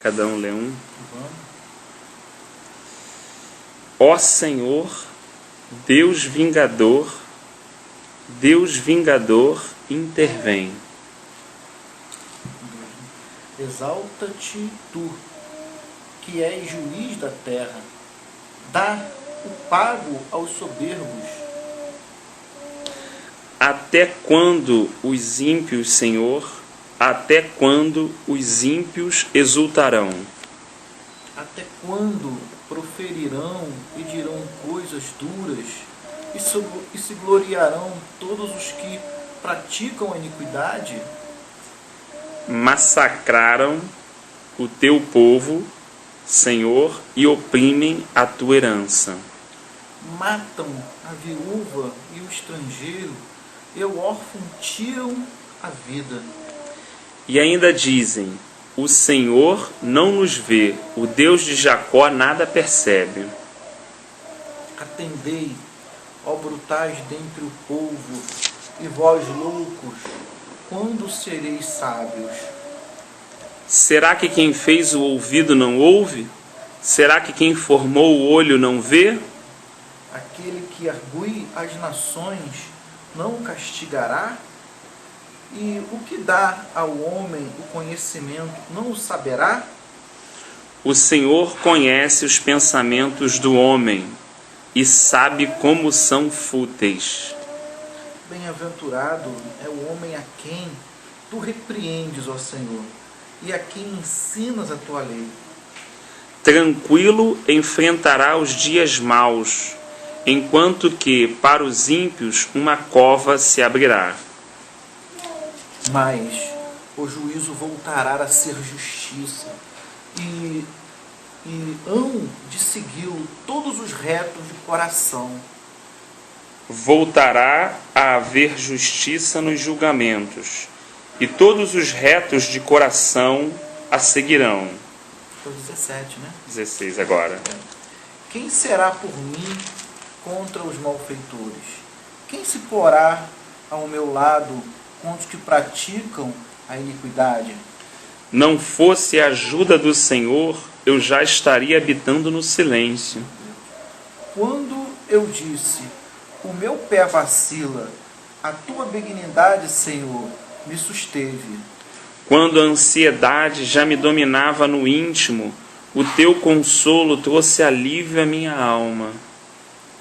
Cada um lê um. Vamos. Ó Senhor, Deus vingador, intervém. Exalta-te tu, que és juiz da terra, dá o pago aos soberbos. Até quando os ímpios, Senhor, até quando os ímpios exultarão? Até quando proferirão e dirão coisas duras e se gloriarão todos os que praticam a iniquidade? Massacraram o teu povo, Senhor, e oprimem a tua herança. Matam a viúva e o estrangeiro, e o órfão tiram a vida. E ainda dizem: o Senhor não nos vê, o Deus de Jacó nada percebe. Atendei, ó brutais dentre o povo, e vós loucos, quando sereis sábios? Será que quem fez o ouvido não ouve? Será que quem formou o olho não vê? Aquele que argui as nações não o castigará? E o que dá ao homem o conhecimento não o saberá? O Senhor conhece os pensamentos do homem e sabe como são fúteis. Bem-aventurado é o homem a quem tu repreendes, ó Senhor, e a quem ensinas a tua lei. Tranquilo enfrentará os dias maus, enquanto que para os ímpios uma cova se abrirá. Mas o juízo voltará a ser justiça, e hão de segui-lo todos os retos de coração. Voltará a haver justiça nos julgamentos, e todos os retos de coração a seguirão. Foi 17, né? 16 agora. Quem será por mim contra os malfeitores? Quem se porá ao meu lado contra os que praticam a iniquidade? Não fosse a ajuda do Senhor, eu já estaria habitando no silêncio. Quando eu disse, o meu pé vacila, a tua benignidade, Senhor, me susteve. Quando a ansiedade já me dominava no íntimo, o teu consolo trouxe alívio à minha alma.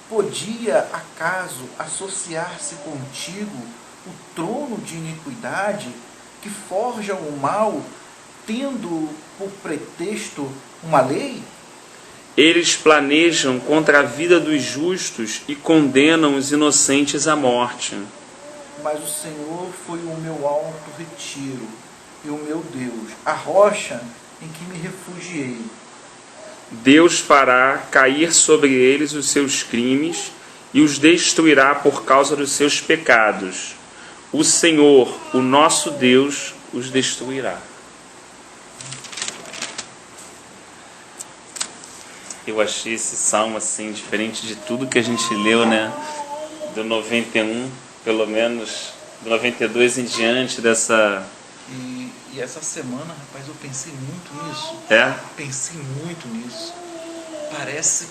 Podia, acaso, associar-se contigo o trono de iniquidade que forja o mal, tendo por pretexto uma lei? Eles planejam contra a vida dos justos e condenam os inocentes à morte. Mas o Senhor foi o meu alto retiro e o meu Deus, a rocha em que me refugiei. Deus fará cair sobre eles os seus crimes e os destruirá por causa dos seus pecados. O Senhor, o nosso Deus, os destruirá. Eu achei esse salmo assim diferente de tudo que a gente leu, né? Do 91, pelo menos do 92 em diante dessa. E essa semana, rapaz, eu pensei muito nisso. É? Pensei muito nisso. Parece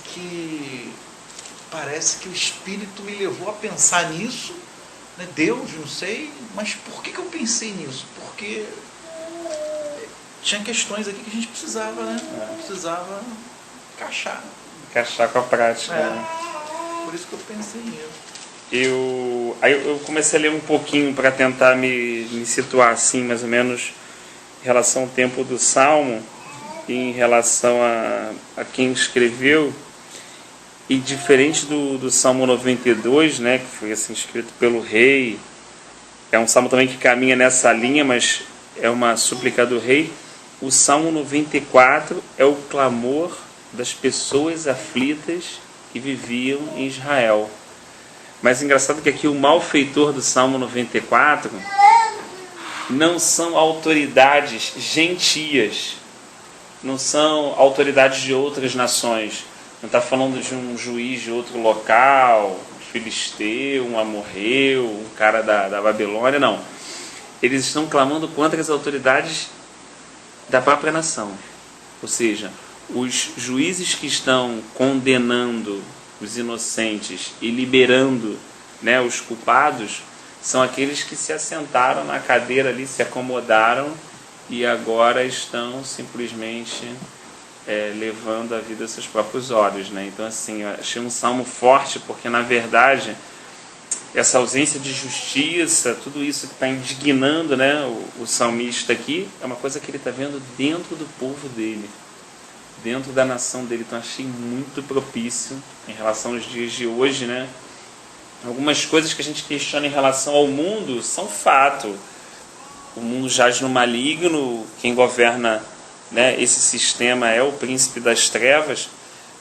que o Espírito me levou a pensar nisso, né? Deus, não sei, mas por que eu pensei nisso? Porque tinha questões aqui que a gente precisava, né? Precisava encaixar Com a prática. né? Por isso que eu pensei nisso. Eu comecei a ler um pouquinho para tentar me situar assim, mais ou menos, em relação ao tempo do Salmo, e em relação a quem escreveu. E diferente do Salmo 92, né, que foi assim, escrito pelo rei, é um salmo também que caminha nessa linha, mas é uma súplica do rei. O Salmo 94 é o clamor das pessoas aflitas que viviam em Israel. Mas engraçado que aqui o malfeitor do Salmo 94 não são autoridades gentias, não são autoridades de outras nações. Não está falando de um juiz de outro local, um filisteu, um amorreu, um cara da Babilônia, não. Eles estão clamando contra as autoridades da própria nação. Ou seja, os juízes que estão condenando os inocentes e liberando, né, os culpados, são aqueles que se assentaram na cadeira ali, se acomodaram e agora estão simplesmente levando a vida aos seus próprios olhos, né? Então, assim, eu achei um salmo forte, porque na verdade essa ausência de justiça, tudo isso que está indignando, né, o salmista aqui, é uma coisa que ele está vendo dentro do povo dele, dentro da nação dele. Então achei muito propício em relação aos dias de hoje, né? Algumas coisas que a gente questiona em relação ao mundo são fato. O mundo jaz no maligno, quem governa, né, esse sistema é o príncipe das trevas,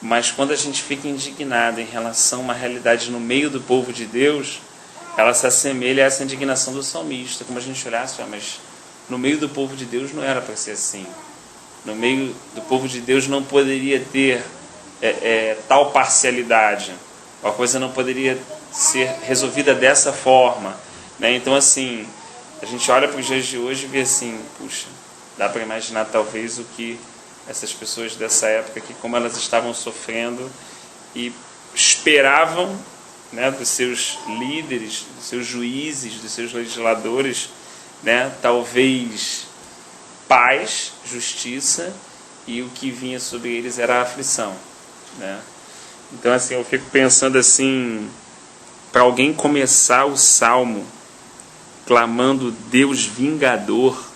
mas quando a gente fica indignado em relação a uma realidade no meio do povo de Deus, ela se assemelha a essa indignação do salmista, como a gente olhasse, mas no meio do povo de Deus não era para ser assim. No meio do povo de Deus não poderia ter tal parcialidade, a coisa não poderia ser resolvida dessa forma, né? Então, assim, a gente olha para os dias de hoje e vê assim, puxa, dá para imaginar talvez o que essas pessoas dessa época, que como elas estavam sofrendo e esperavam, né, dos seus líderes, dos seus juízes, dos seus legisladores, né, talvez paz, justiça, e o que vinha sobre eles era a aflição, né? Então, assim, eu fico pensando assim, para alguém começar o salmo clamando Deus vingador,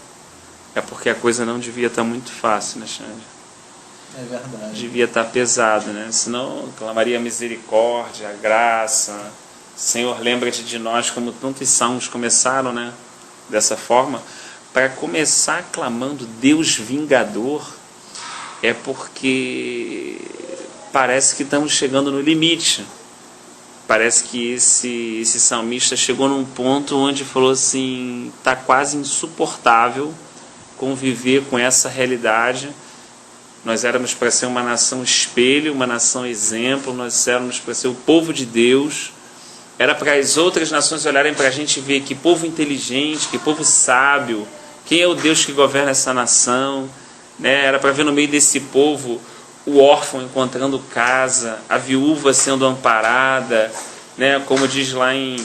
é porque a coisa não devia estar muito fácil, né, Xande? É verdade. Devia estar pesado, né? Senão clamaria misericórdia, graça. Senhor, lembra-te de nós, como tantos salmos começaram, né, dessa forma. Para começar clamando Deus vingador, é porque parece que estamos chegando no limite. Parece que esse salmista chegou num ponto onde falou assim, está quase insuportável conviver com essa realidade. Nós éramos para ser uma nação espelho, uma nação exemplo, nós éramos para ser o povo de Deus. Era para as outras nações olharem para a gente e ver que povo inteligente, que povo sábio, quem é o Deus que governa essa nação, né? Era para ver no meio desse povo o órfão encontrando casa, a viúva sendo amparada, né? Como diz lá em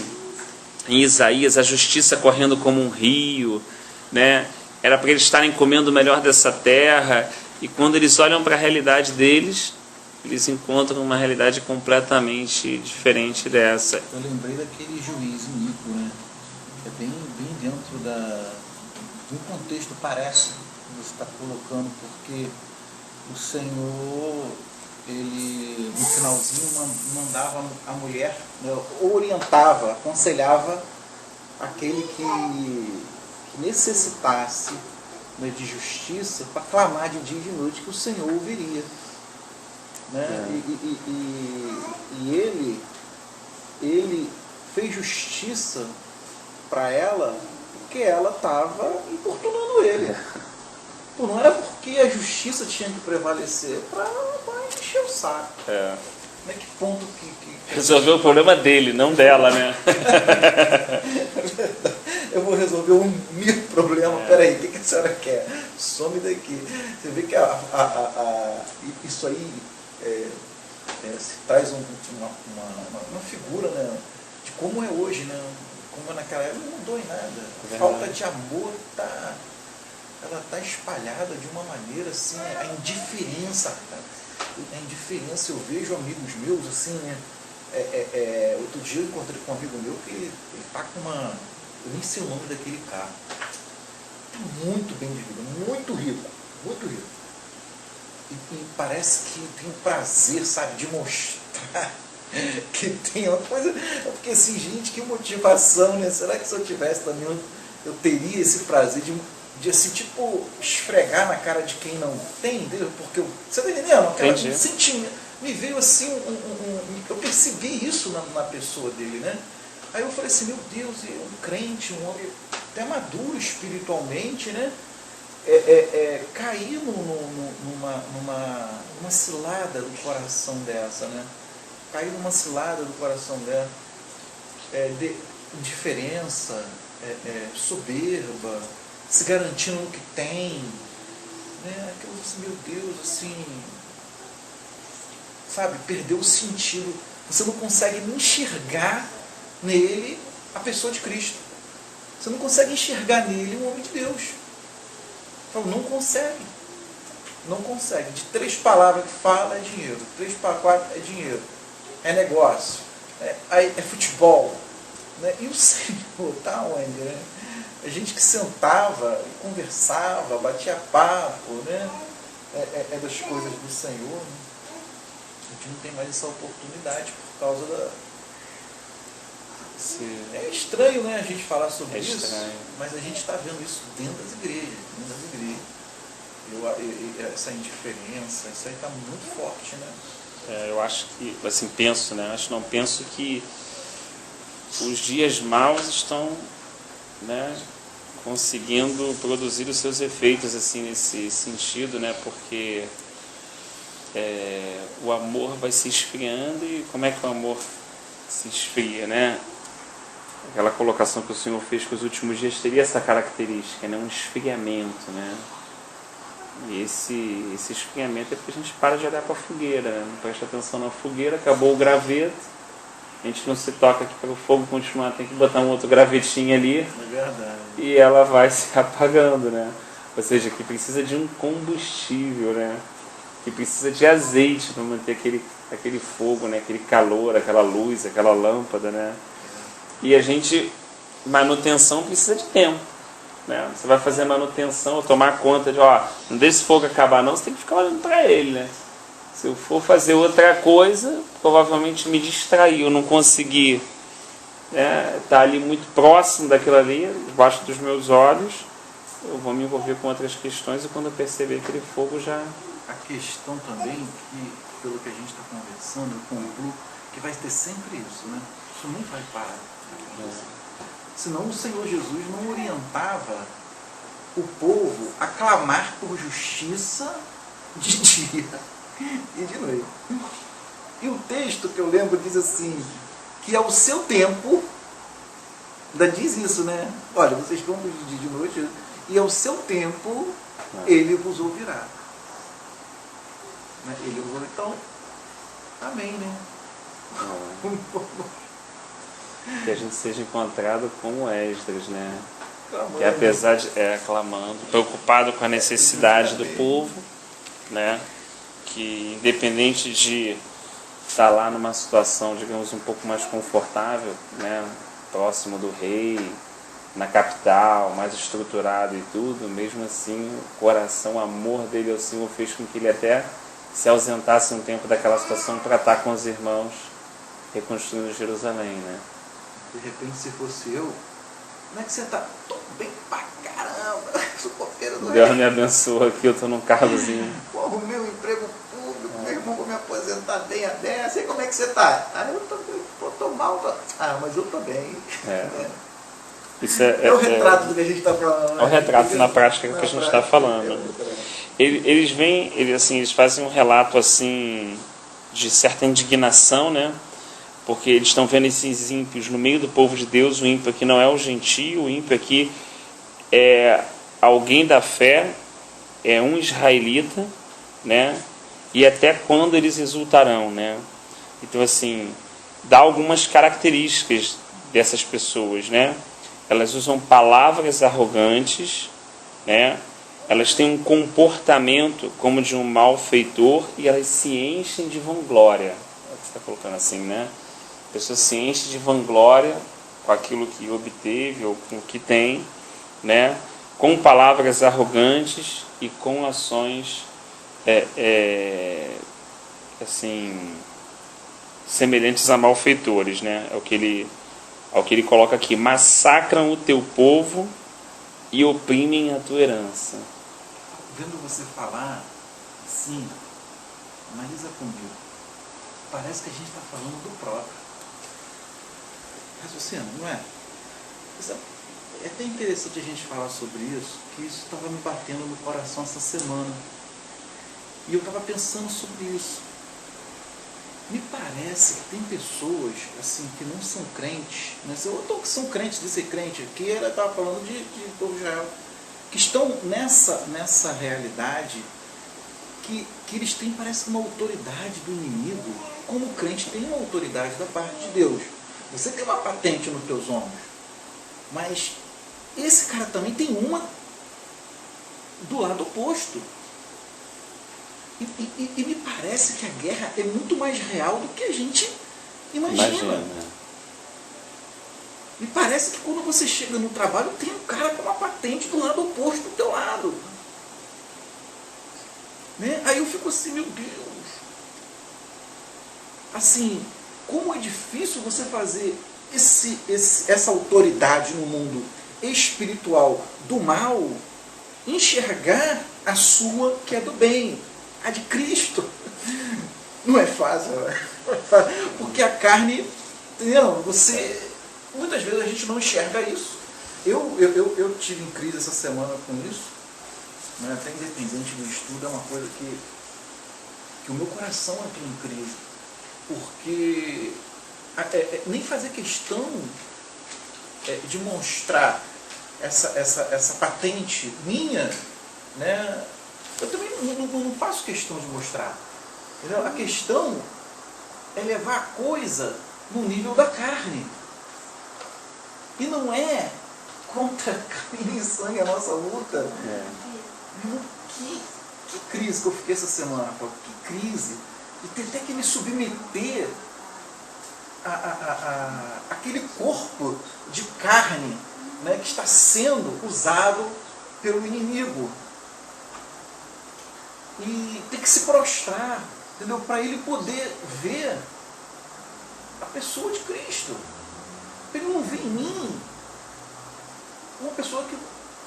Isaías, a justiça correndo como um rio, né? Era para eles estarem comendo o melhor dessa terra, e quando eles olham para a realidade deles, eles encontram uma realidade completamente diferente dessa. Eu lembrei daquele juiz Nico, né? É bem dentro do contexto, parece, que você está colocando, porque o Senhor, ele no finalzinho mandava a mulher, né, orientava, aconselhava aquele que necessitasse, né, de justiça, para clamar de dia e de noite que o Senhor ouviria, né? E ele fez justiça para ela porque ela estava importunando ele. Não era porque a justiça tinha que prevalecer para encher o saco. Né? Que ponto que resolveu o problema dele, não dela, né? Eu vou resolver um mil problemas. Peraí, o que a senhora quer? Some daqui. Você vê que isso aí se traz uma figura, né, de como é hoje, né? Como naquela época não mudou em nada. A falta de amor ela está espalhada de uma maneira assim, a indiferença, cara. A indiferença, eu vejo amigos meus assim, né? Outro dia eu encontrei com um amigo meu que ele está com uma, eu nem sei o nome daquele carro, muito bem de vida, muito rico, e parece que tem um prazer, sabe, de mostrar que tem uma coisa, porque assim, gente, que motivação, né? Será que se eu tivesse também, eu teria esse prazer de assim, tipo, esfregar na cara de quem não tem, entendeu? Porque você está entendendo? Aquela sentimento, me veio assim, eu percebi isso na pessoa dele, né? Aí eu falei assim, meu Deus, um crente, um homem até maduro espiritualmente, né? Cair numa cilada do coração dessa, né? Cair numa cilada do coração dela, de indiferença, soberba, se garantindo no que tem, né? Aquilo assim, meu Deus, assim, sabe, perdeu o sentido. Você não consegue nem enxergar nele a pessoa de Cristo. Você não consegue enxergar nele um homem de Deus. Não consegue. Não consegue. De 3 palavras que fala é dinheiro. 3 para 4 é dinheiro. É negócio. É futebol. Né? E o Senhor está onde? Né? A gente que sentava e conversava, batia papo, né? É das coisas do Senhor. Né? A gente não tem mais essa oportunidade por causa da... É estranho, né, a gente falar sobre isso, mas a gente está vendo isso dentro das igrejas. Essa indiferença, isso aí está muito forte, né? Eu acho que, assim, penso que os dias maus estão, né, conseguindo produzir os seus efeitos, assim, nesse sentido, né, porque o amor vai se esfriando. E como é que o amor se esfria, né? Aquela colocação que o Senhor fez que os últimos dias teria essa característica, né? Um esfriamento, né? E esse esfriamento é porque a gente para de olhar para a fogueira, né? Não presta atenção na fogueira, acabou o graveto, a gente não se toca aqui para o fogo continuar, tem que botar um outro gravetinho ali. É verdade. E ela vai se apagando, né? Ou seja, que precisa de um combustível, né? Que precisa de azeite para manter aquele fogo, né? Aquele calor, aquela luz, aquela lâmpada, né? E a gente, manutenção precisa de tempo, né? Você vai fazer manutenção, ou tomar conta de, não deixa esse fogo acabar não, você tem que ficar olhando para ele, né? Se eu for fazer outra coisa, provavelmente me distrair, eu não conseguir, né, estar ali muito próximo daquilo ali, debaixo dos meus olhos, eu vou me envolver com outras questões e quando eu perceber aquele fogo já... A questão também, que pelo que a gente está conversando, eu concluo, que vai ter sempre isso, né? Isso não vai parar. Senão o Senhor Jesus não orientava o povo a clamar por justiça de dia e de noite. E o texto que eu lembro diz assim, que ao seu tempo, ainda diz isso, né? Olha, vocês vão de dia e de noite, e ao seu tempo ele vos ouvirá. Ele ouvirá, então, amém, né? Que a gente seja encontrado como Esdras, né? Clamando. Que apesar de clamando, preocupado com a necessidade do povo, né? Que independente de estar lá numa situação, digamos, um pouco mais confortável, né? Próximo do rei, na capital, mais estruturado e tudo, mesmo assim o coração, o amor dele ao Senhor fez com que ele até se ausentasse um tempo daquela situação para estar com os irmãos reconstruindo Jerusalém, né? De repente, se fosse eu, como é que você tá? Tô bem pra caramba, sou copeiro do Deus me abençoa aqui, eu tô num cargozinho. Pô, arrumei um emprego público, meu irmão, vou me aposentar bem a dessa, e como é que você tá? Eu tô mal, mas eu tô bem. Isso é o retrato do que a gente está falando. É o retrato na prática que a gente está falando. Eles fazem um relato assim de certa indignação, né? Porque eles estão vendo esses ímpios no meio do povo de Deus. O ímpio aqui não é o gentio, o ímpio aqui é alguém da fé, é um israelita, né? E até quando eles exultarão, né? Então, assim, dá algumas características dessas pessoas, né? Elas usam palavras arrogantes, né? Elas têm um comportamento como de um malfeitor e elas se enchem de vanglória. É o que você está colocando assim, né? A pessoa se enche de vanglória com aquilo que obteve ou com o que tem, né? Com palavras arrogantes e com ações assim, semelhantes a malfeitores, né? É o que ele coloca aqui: massacram o teu povo e oprimem a tua herança. Vendo você falar assim, analisa comigo, parece que a gente está falando do próprio. Raciocínio, não é? É até interessante a gente falar sobre isso, que isso estava me batendo no coração essa semana. E eu estava pensando sobre isso. Me parece que tem pessoas assim, que não são crentes, né? Ou que são crentes de ser crente, que ela estava falando de povo de Israel, que estão nessa realidade que eles têm, parece, uma autoridade do inimigo, como o crente tem uma autoridade da parte de Deus. Você tem uma patente nos teus ombros, mas esse cara também tem uma do lado oposto. E me parece que a guerra é muito mais real do que a gente imagina. Me parece que quando você chega no trabalho, tem um cara com uma patente do lado oposto do teu lado. Né? Aí eu fico assim, meu Deus. Assim, como é difícil você fazer essa autoridade no mundo espiritual do mal, enxergar a sua que é do bem, a de Cristo. Não é fácil, porque a carne, entendeu? Muitas vezes a gente não enxerga isso. Eu tive em crise essa semana com isso, né? Até independente do estudo, é uma coisa que o meu coração entrou em crise, porque nem fazer questão de mostrar essa patente minha, né? Eu também não faço questão de mostrar. Entendeu? A questão é levar a coisa no nível da carne. E não é contra carne e sangue a nossa luta. Que crise que eu fiquei essa semana, pô. Que crise. E ter até que me submeter aquele corpo de carne, né, que está sendo usado pelo inimigo. E tem que se prostrar, entendeu? Para ele poder ver a pessoa de Cristo. Ele não vê em mim uma pessoa que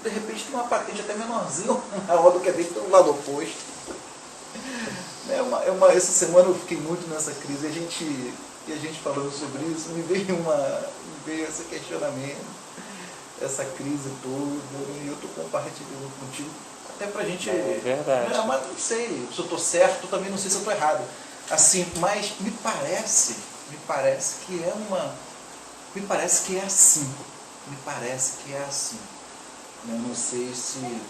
de repente tem uma patente até menorzinha ou maior do que a dele pelo lado oposto. Essa semana eu fiquei muito nessa crise, e a gente falando sobre isso, me veio esse questionamento, essa crise toda, e eu estou compartilhando contigo, até pra gente... É verdade. Mas não sei se eu estou certo, também não sei se eu estou errado. Assim, mas me parece que é me parece que é assim. Me parece que é assim. Eu não sei se... me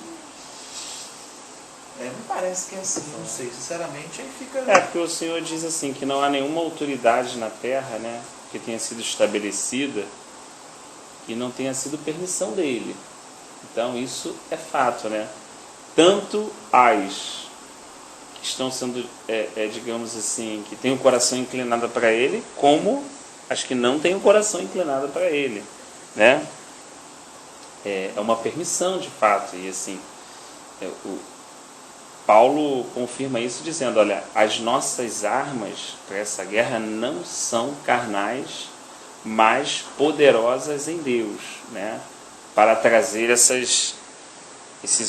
parece que é assim, não sei. Sinceramente, aí fica... Porque o Senhor diz assim, que não há nenhuma autoridade na terra, né, que tenha sido estabelecida e não tenha sido permissão dele. Então, isso é fato, né? Tanto as que estão sendo, digamos assim, que têm o coração inclinado para ele, como as que não têm o coração inclinado para ele, né? É uma permissão de fato. E assim, o Paulo confirma isso dizendo, olha, as nossas armas para essa guerra não são carnais, mas poderosas em Deus, né? Para trazer esses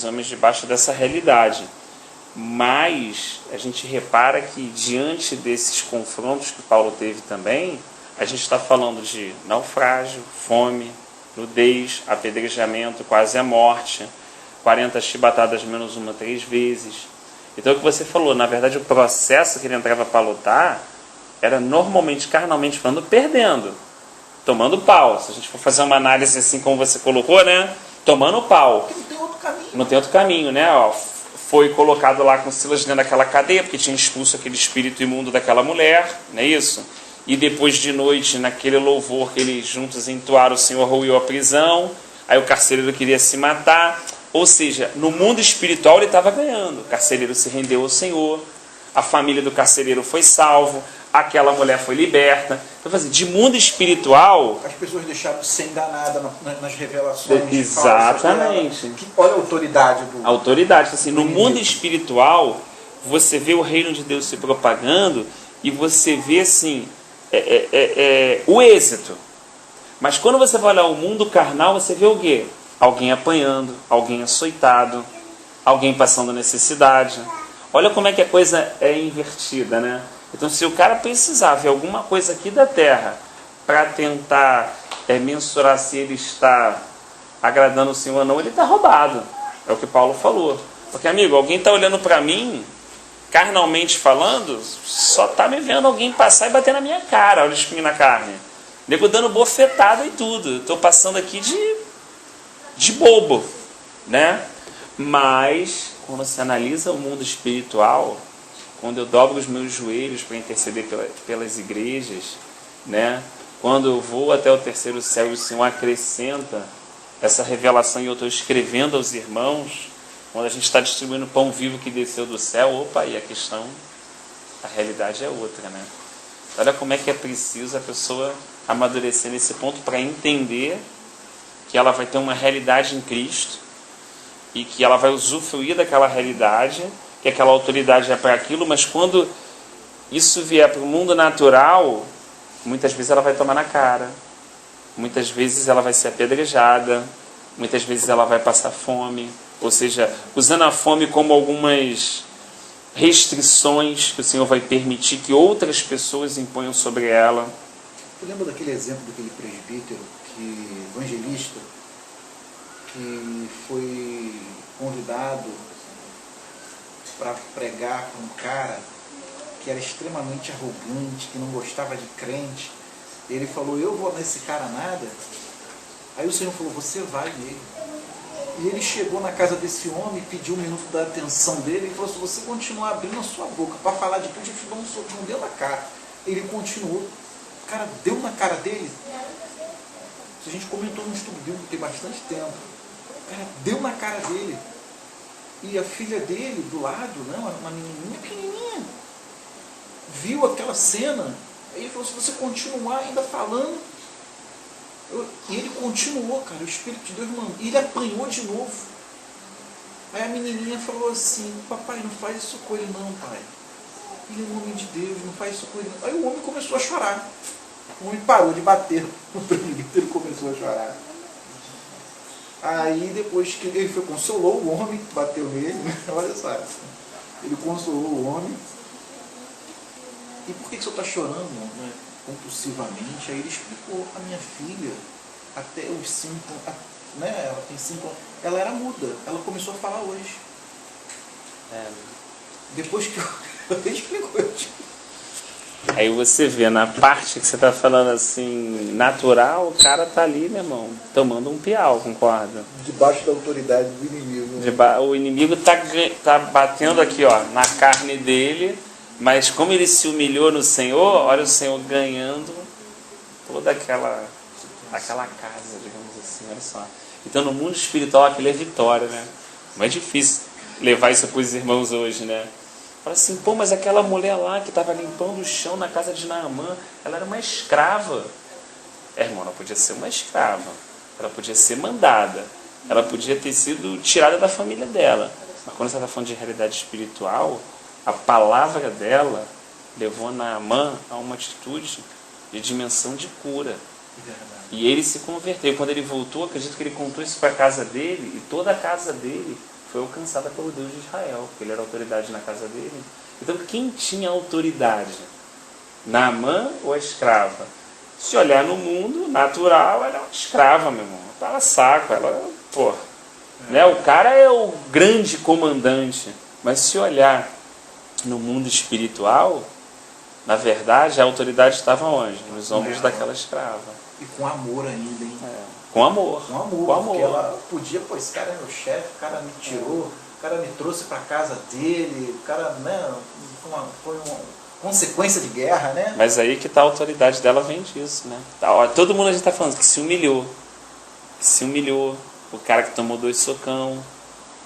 homens debaixo dessa realidade. Mas a gente repara que diante desses confrontos que Paulo teve também, a gente está falando de naufrágio, fome, nudez, apedrejamento, quase a morte, 40 chibatadas menos uma 3 vezes. Então o que você falou, na verdade o processo que ele entrava para lutar era normalmente, carnalmente falando, perdendo, tomando pau. Se a gente for fazer uma análise assim como você colocou, né? Tomando pau. Não tem outro caminho. Não tem outro caminho, né? Foi colocado lá com Silas dentro daquela cadeia, porque tinha expulso aquele espírito imundo daquela mulher, não é isso? E depois de noite, naquele louvor que eles juntos entoaram, o Senhor ruiu a prisão, aí o carcereiro queria se matar. Ou seja, no mundo espiritual ele estava ganhando. O carcereiro se rendeu ao Senhor, a família do carcereiro foi salvo, aquela mulher foi liberta. Então, assim, de mundo espiritual... As pessoas deixaram de ser enganadas nas revelações. Exatamente. Olha a autoridade do... A autoridade. Assim, no mundo espiritual, você vê o reino de Deus se propagando e você vê, assim, o êxito. Mas quando você vai olhar o mundo carnal, você vê o quê? Alguém apanhando, alguém açoitado, alguém passando necessidade. Olha como é que a coisa é invertida, né? Então, se o cara precisar ver alguma coisa aqui da terra para tentar mensurar se ele está agradando o Senhor ou não, ele está roubado. É o que Paulo falou. Porque, amigo, alguém está olhando para mim, carnalmente falando, só está me vendo alguém passar e bater na minha cara, olha o espinho na carne. Nego dando bofetada e tudo. Estou passando aqui de bobo, né? Mas, quando se analisa o mundo espiritual, quando eu dobro os meus joelhos para interceder pelas igrejas, né? Quando eu vou até o terceiro céu e o Senhor acrescenta essa revelação e eu estou escrevendo aos irmãos, quando a gente está distribuindo pão vivo que desceu do céu, opa, e a questão, a realidade é outra, né? Olha como é que é preciso a pessoa amadurecer nesse ponto para entender que ela vai ter uma realidade em Cristo e que ela vai usufruir daquela realidade, que aquela autoridade é para aquilo, mas quando isso vier para o mundo natural, muitas vezes ela vai tomar na cara, muitas vezes ela vai ser apedrejada, muitas vezes ela vai passar fome, ou seja, usando a fome como algumas restrições que o Senhor vai permitir que outras pessoas imponham sobre ela. Você lembra daquele exemplo daquele presbítero, evangelista, que foi convidado para pregar para um cara que era extremamente arrogante, que não gostava de crente? Ele falou, eu vou nesse cara nada. Aí o Senhor falou, você vai nele. E ele chegou na casa desse homem, pediu um minuto da atenção dele, e falou, se você continuar abrindo a sua boca para falar de Cristo, eu te dou um soco, não deu na cara. Ele continuou. O cara deu na cara dele. A gente comentou no estudo bíblico tem bastante tempo. O cara deu na cara dele. E a filha dele, do lado, né, uma menininha pequenininha, viu aquela cena. Aí ele falou, se você continuar ainda falando... E ele continuou, cara, o Espírito de Deus, mano, e ele apanhou de novo. Aí a menininha falou assim, papai, não faz isso com ele não, pai. Ele é um homem de Deus, não faz isso com ele não. Aí o homem começou a chorar. O homem parou de bater no presbítero, ele começou a chorar. Aí depois que ele foi, consolou o homem, bateu nele, né? Olha só, ele consolou o homem. E por que o senhor está chorando, né, compulsivamente? Aí ele explicou, a minha filha, até os 5, né, ela tem 5 anos, ela era muda, ela começou a falar hoje. Depois que eu explicou, Aí você vê, na parte que você está falando assim, natural, o cara tá ali, meu irmão, tomando um piau, concorda? debaixo da autoridade do inimigo. Né? O inimigo tá batendo aqui, ó, na carne dele, mas como ele se humilhou no Senhor, olha o Senhor ganhando toda aquela casa, digamos assim, olha só. Então no mundo espiritual aquilo é vitória, né? Mas é difícil levar isso para os irmãos hoje, né? Fala assim, pô, mas aquela mulher lá que estava limpando o chão na casa de Naamã, ela era uma escrava. Irmão, ela podia ser uma escrava, ela podia ser mandada, ela podia ter sido tirada da família dela. Mas quando você está falando de realidade espiritual, a palavra dela levou Naamã a uma atitude de dimensão de cura. E ele se converteu. Quando ele voltou, acredito que ele contou isso para a casa dele, e toda a casa dele foi alcançada pelo Deus de Israel, porque ele era autoridade na casa dele. Então, quem tinha autoridade? Naamã ou a escrava? Se olhar no mundo natural, ela é uma escrava, meu irmão. Ela saco, ela, pô. Né? O cara é o grande comandante. Mas se olhar no mundo espiritual, na verdade, a autoridade estava onde? Nos ombros daquela escrava. E com amor ainda, hein? Com amor. Com amor. Porque ela podia, pô, esse cara é meu chefe, o cara me tirou, o cara me trouxe para casa dele, o cara, né, foi uma consequência de guerra, né? Mas aí que tá a autoridade dela vem disso, né? Todo mundo a gente está falando que se humilhou. Que se humilhou. O cara que tomou 2 socão.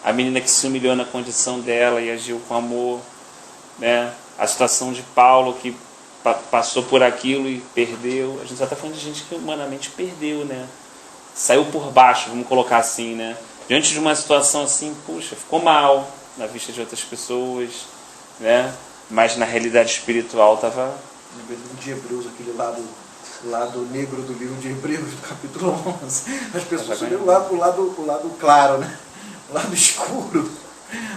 A menina que se humilhou na condição dela e agiu com amor. Né? A situação de Paulo que passou por aquilo e perdeu. A gente já está falando de gente que humanamente perdeu, né? Saiu por baixo, vamos colocar assim, né? Diante de uma situação assim, puxa, ficou mal na vista de outras pessoas, né? Mas na realidade espiritual estava... Lembrei do livro de Hebreus, aquele lado negro do livro de Hebreus, do capítulo 11. As pessoas olham o lado claro, né? O lado escuro.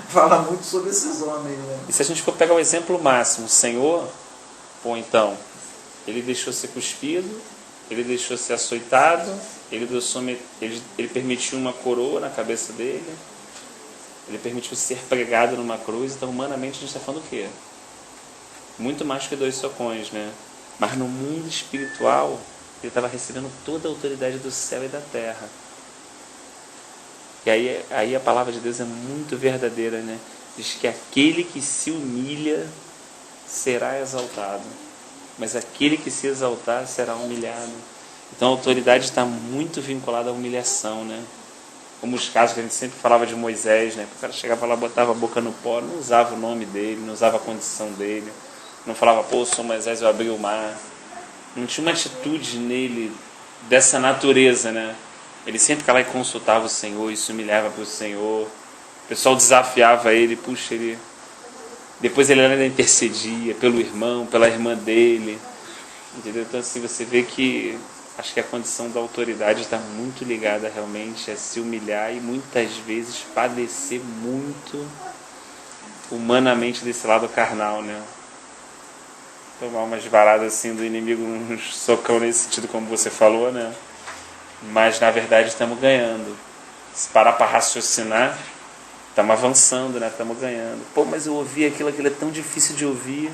Fala muito sobre esses homens, né? E se a gente for pegar o exemplo máximo, o Senhor, pô, então, ele deixou ser cuspido, ele deixou ser açoitado, ele permitiu uma coroa na cabeça dele, ele permitiu ser pregado numa cruz. Então, humanamente, a gente está falando o quê? Muito mais que 2 socões, né? Mas no mundo espiritual, ele estava recebendo toda a autoridade do céu e da terra. E aí a palavra de Deus é muito verdadeira, né? Diz que aquele que se humilha será exaltado, mas aquele que se exaltar será humilhado. Então a autoridade está muito vinculada à humilhação, né? Como os casos que a gente sempre falava de Moisés, né? O cara chegava lá, botava a boca no pó, não usava o nome dele, não usava a condição dele, não falava, pô, eu sou Moisés, eu abri o mar. Não tinha uma atitude nele dessa natureza, né? Ele sempre ficava lá e consultava o Senhor e se humilhava para o Senhor. O pessoal desafiava ele, puxa, ele... Depois ele ainda intercedia pelo irmão, pela irmã dele. Entendeu? Então assim, você vê que acho que a condição da autoridade está muito ligada realmente a se humilhar e muitas vezes padecer muito humanamente desse lado carnal, né? Tomar umas varadas assim do inimigo, uns socão nesse sentido como você falou, né? Mas na verdade estamos ganhando. Se parar para raciocinar, estamos avançando, né? Estamos ganhando. Pô, mas eu ouvi aquilo é tão difícil de ouvir.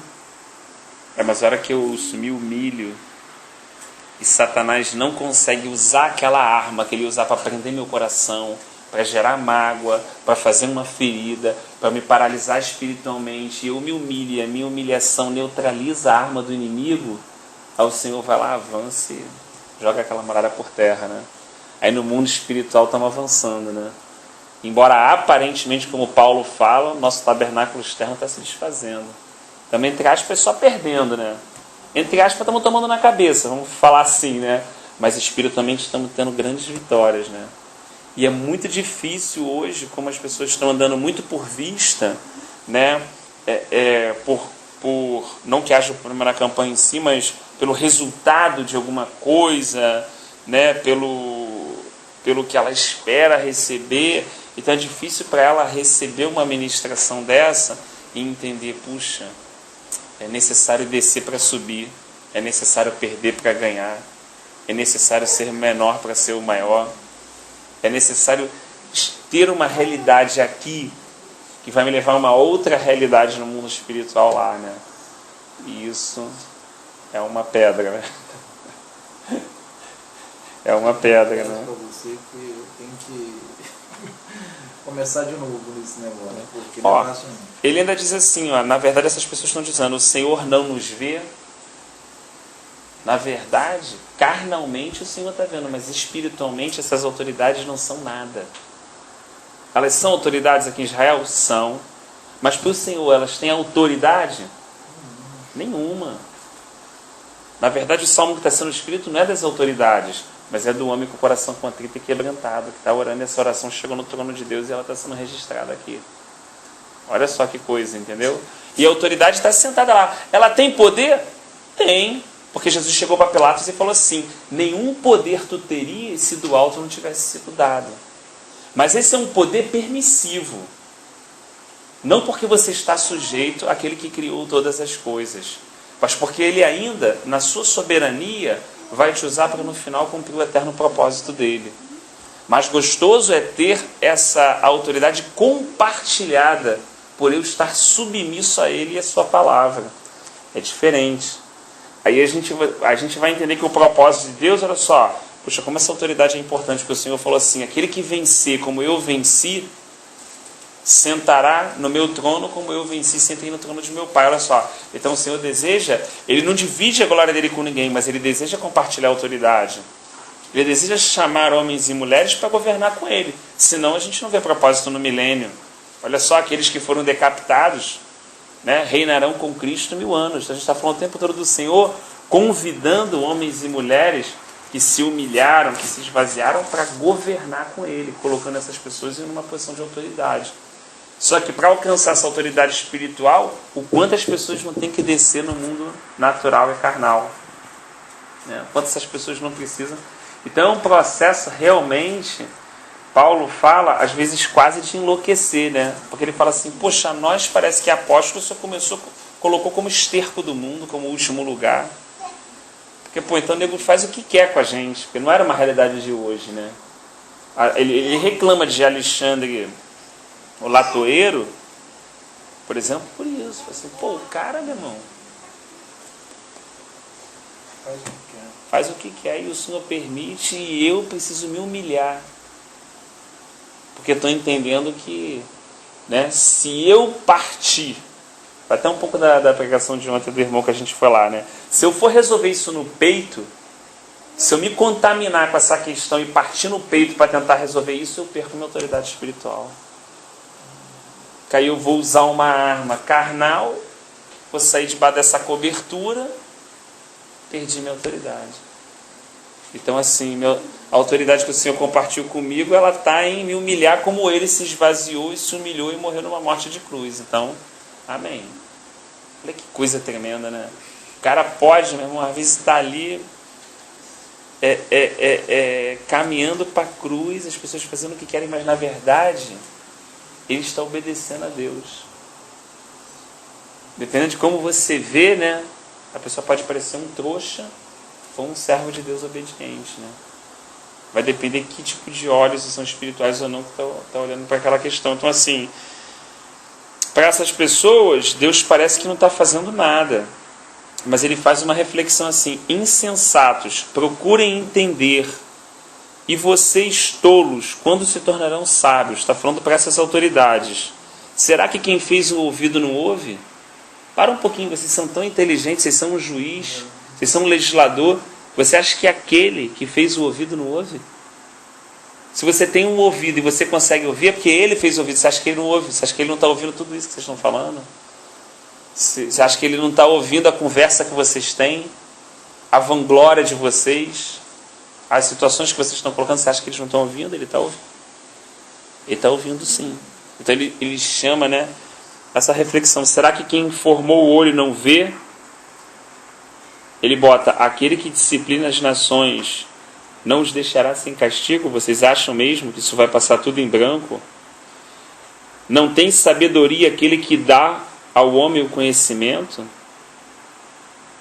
Mas a hora que eu me humilho e Satanás não consegue usar aquela arma que ele usa para prender meu coração, para gerar mágoa, para fazer uma ferida, para me paralisar espiritualmente, e eu me humilho, e a minha humilhação neutraliza a arma do inimigo, aí o Senhor vai lá, avança e joga aquela muralha por terra, né? Aí no mundo espiritual estamos avançando, né? Embora aparentemente, como Paulo fala, nosso tabernáculo externo está se desfazendo. Também, entre aspas, só perdendo, né? Entre aspas, estamos tomando na cabeça, vamos falar assim, né? Mas espiritualmente estamos tendo grandes vitórias, né? E é muito difícil hoje, como as pessoas estão andando muito por vista, né? Por não que haja problema na campanha em si, mas pelo resultado de alguma coisa, né? Pelo que ela espera receber. Então é difícil para ela receber uma ministração dessa e entender, puxa, é necessário descer para subir, é necessário perder para ganhar, é necessário ser menor para ser o maior, é necessário ter uma realidade aqui que vai me levar a uma outra realidade no mundo espiritual lá, né? E isso é uma pedra, né? É uma pedra, né? Para você que eu tenho que começar de novo nesse negócio, porque ó, não é fácil não. Ele ainda diz assim, ó, na verdade essas pessoas estão dizendo, o Senhor não nos vê. Na verdade, carnalmente o Senhor está vendo, mas espiritualmente essas autoridades não são nada. Elas são autoridades aqui em Israel? São. Mas para o Senhor elas têm autoridade? Nenhuma. Na verdade o salmo que está sendo escrito não é das autoridades, mas é do homem com o coração contrito e quebrantado, que está orando, e essa oração chegou no trono de Deus e ela está sendo registrada aqui. Olha só que coisa, entendeu? E a autoridade está sentada lá. Ela tem poder? Tem. Porque Jesus chegou para Pilatos e falou assim, nenhum poder tu teria se do alto não tivesse sido dado. Mas esse é um poder permissivo. Não porque você está sujeito àquele que criou todas as coisas, mas porque ele ainda, na sua soberania, vai te usar para no final cumprir o eterno propósito dele. Mas gostoso é ter essa autoridade compartilhada por eu estar submisso a ele e a sua palavra. É diferente. Aí a gente vai entender que o propósito de Deus, olha só, puxa, como essa autoridade é importante, porque o Senhor falou assim, aquele que vencer como eu venci, sentará no meu trono como eu venci, sentei no trono de meu Pai. Olha só, então o Senhor deseja, ele não divide a glória dele com ninguém, mas ele deseja compartilhar a autoridade. Ele deseja chamar homens e mulheres para governar com ele, senão a gente não vê propósito no milênio. Olha só, aqueles que foram decapitados, né, reinarão com Cristo 1000 anos. Então a gente está falando o tempo todo do Senhor convidando homens e mulheres que se humilharam, que se esvaziaram para governar com ele, colocando essas pessoas em uma posição de autoridade. Só que para alcançar essa autoridade espiritual, o quanto as pessoas não têm que descer no mundo natural e carnal, né? O quanto essas pessoas não precisam. Então é um processo realmente, Paulo fala, às vezes quase de enlouquecer, né? Porque ele fala assim, poxa, nós parece que apóstolo só colocou como esterco do mundo, como último lugar. Porque, pô, então o nego faz o que quer com a gente, porque não era uma realidade de hoje, né? Ele reclama de Alexandre, o latoeiro, por exemplo, por isso. Assim, pô, o cara, meu irmão, faz o que quer e o Senhor permite e eu preciso me humilhar. porque estão entendendo que, né, se eu partir, vai até um pouco da pregação de ontem do irmão que a gente foi lá, né? Se eu for resolver isso no peito, se eu me contaminar com essa questão e partir no peito para tentar resolver isso, eu perco minha autoridade espiritual. Que aí eu vou usar uma arma carnal, vou sair debaixo dessa cobertura, perdi minha autoridade. Então, assim, a autoridade que o Senhor compartilhou comigo, ela está em me humilhar como Ele se esvaziou e se humilhou e morreu numa morte de cruz. Então, amém. Olha que coisa tremenda, né? O cara pode, meu irmão, às vezes está ali caminhando para a cruz, as pessoas fazendo o que querem, mas na verdade ele está obedecendo a Deus. Dependendo de como você vê, né, a pessoa pode parecer um trouxa ou um servo de Deus obediente, né? Vai depender que tipo de olhos, se são espirituais ou não, que está olhando para aquela questão. Então, assim, para essas pessoas, Deus parece que não está fazendo nada. Mas ele faz uma reflexão assim: insensatos, procurem entender. E vocês, tolos, quando se tornarão sábios? Está falando para essas autoridades. Será que quem fez o ouvido não ouve? Para um pouquinho, vocês são tão inteligentes, vocês são um juiz, vocês são um legislador. Você acha que aquele que fez o ouvido não ouve? Se você tem um ouvido e você consegue ouvir, é porque ele fez o ouvido. Você acha que ele não ouve? Você acha que ele não está ouvindo tudo isso que vocês estão falando? Você acha que ele não está ouvindo a conversa que vocês têm? A vanglória de vocês? As situações que vocês estão colocando? Você acha que eles não estão ouvindo? Ele está ouvindo. Ele está ouvindo, sim. Então ele chama, né, essa reflexão. Será que quem formou o olho não vê? Ele bota: aquele que disciplina as nações não os deixará sem castigo? Vocês acham mesmo que isso vai passar tudo em branco? Não tem sabedoria aquele que dá ao homem o conhecimento?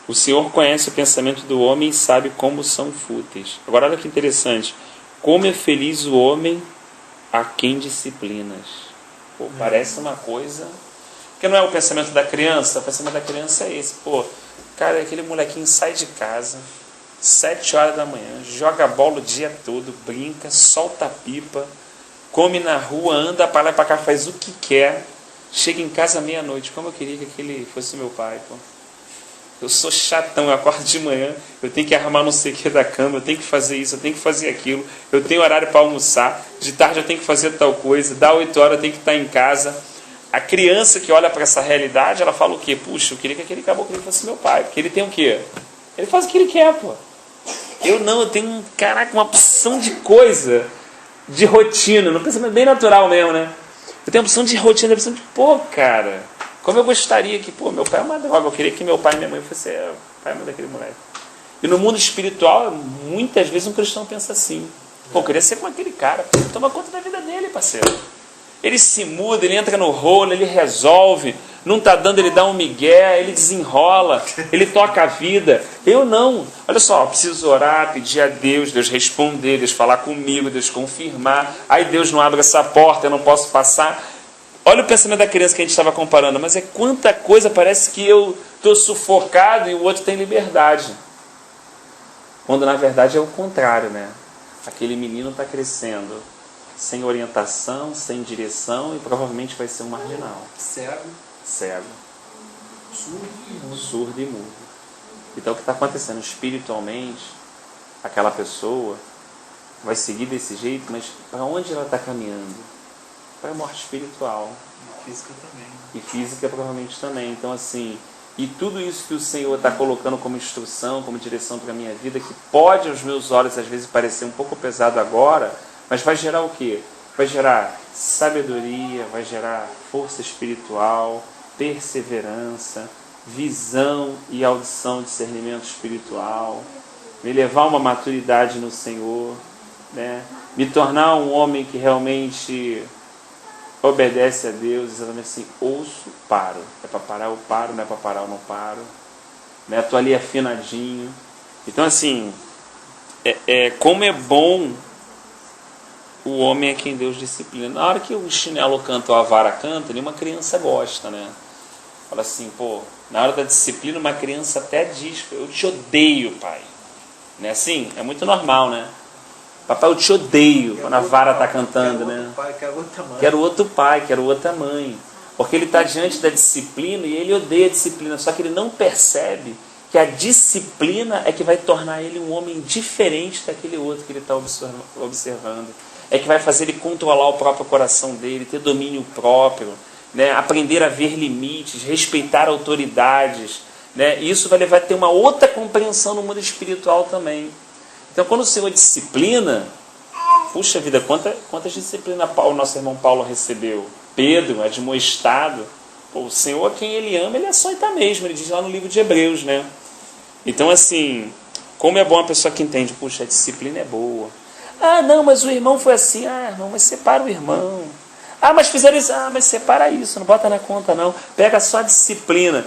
O Senhor conhece o pensamento do homem e sabe como são fúteis. Agora olha que interessante. Como é feliz o homem a quem disciplinas. Pô, parece uma coisa... Porque não é o pensamento da criança. O pensamento da criança é esse. Pô, cara, aquele molequinho sai de casa 7 horas da manhã, joga bola o dia todo, brinca, solta a pipa, come na rua, anda para lá e para cá, faz o que quer, chega em casa meia-noite. Como eu queria que aquele fosse meu pai, pô. Eu sou chatão, eu acordo de manhã, eu tenho que arrumar não sei o que da cama, eu tenho que fazer isso, eu tenho que fazer aquilo, eu tenho horário para almoçar, de tarde eu tenho que fazer tal coisa, dá 8 horas eu tenho que estar em casa. A criança que olha para essa realidade, ela fala o quê? Puxa, eu queria que aquele caboclo fosse meu pai, porque ele tem o quê? Ele faz o que ele quer, pô. Eu não, eu tenho, caraca, uma opção de coisa, de rotina, num pensamento bem natural mesmo, né? Eu tenho uma opção de rotina, uma opção de, pô, cara, como eu gostaria que, pô, meu pai é uma droga, eu queria que meu pai e minha mãe fossem o pai e mãe daquele moleque. E no mundo espiritual, muitas vezes um cristão pensa assim: pô, eu queria ser como aquele cara, pô, toma conta da vida dele, parceiro. Ele se muda, ele entra no rolo, ele resolve, não está dando, ele dá um migué, ele desenrola, ele toca a vida. Eu não. Olha só, eu preciso orar, pedir a Deus, Deus responder, Deus falar comigo, Deus confirmar. Aí Deus não abre essa porta, eu não posso passar. Olha o pensamento da criança que a gente estava comparando, mas é quanta coisa, parece que eu estou sufocado e o outro tem liberdade. Quando na verdade é o contrário, né? Aquele menino está crescendo sem orientação, sem direção e provavelmente vai ser um marginal. Cego. Surdo e mudo. Então o que está acontecendo espiritualmente, aquela pessoa vai seguir desse jeito, mas para onde ela está caminhando? Para a morte espiritual. E física também. E física provavelmente também. Então assim, e tudo isso que o Senhor está colocando como instrução, como direção para a minha vida, que pode aos meus olhos às vezes parecer um pouco pesado agora, mas vai gerar o quê? Vai gerar sabedoria, vai gerar força espiritual, perseverança, visão e audição, discernimento espiritual, me levar a uma maturidade no Senhor, né? Me tornar um homem que realmente obedece a Deus, exatamente assim: ouço, paro. É para parar, eu paro, não é para parar, eu não paro. Né? Estou ali afinadinho. Então assim, como é bom o homem é quem Deus disciplina. Na hora que o chinelo canta ou a vara canta, nenhuma criança gosta, né? Fala assim, pô, na hora da disciplina uma criança até diz: eu te odeio, pai. Não é assim? É muito normal, né? Papai, eu te odeio, quando a vara está cantando, né? Quero outro pai, Quero outra mãe. Porque ele está diante da disciplina e ele odeia a disciplina, só que ele não percebe que a disciplina é que vai tornar ele um homem diferente daquele outro que ele está observando. É que vai fazer ele controlar o próprio coração dele, ter domínio próprio, né? Aprender a ver limites, respeitar autoridades. Né? E isso vai levar a ter uma outra compreensão no mundo espiritual também. Então, quando o Senhor disciplina, puxa vida, quantas disciplinas o nosso irmão Paulo recebeu? Pedro, admoestado. Pô, o Senhor, a quem ele ama, ele açoita mesmo. Ele diz lá no livro de Hebreus, né? Então, assim, como é bom a pessoa que entende, puxa, a disciplina é boa. Ah, não, mas o irmão foi assim. Ah, irmão, mas separa o irmão. Ah, mas fizeram isso. Ah, mas separa isso, não bota na conta não. Pega só a disciplina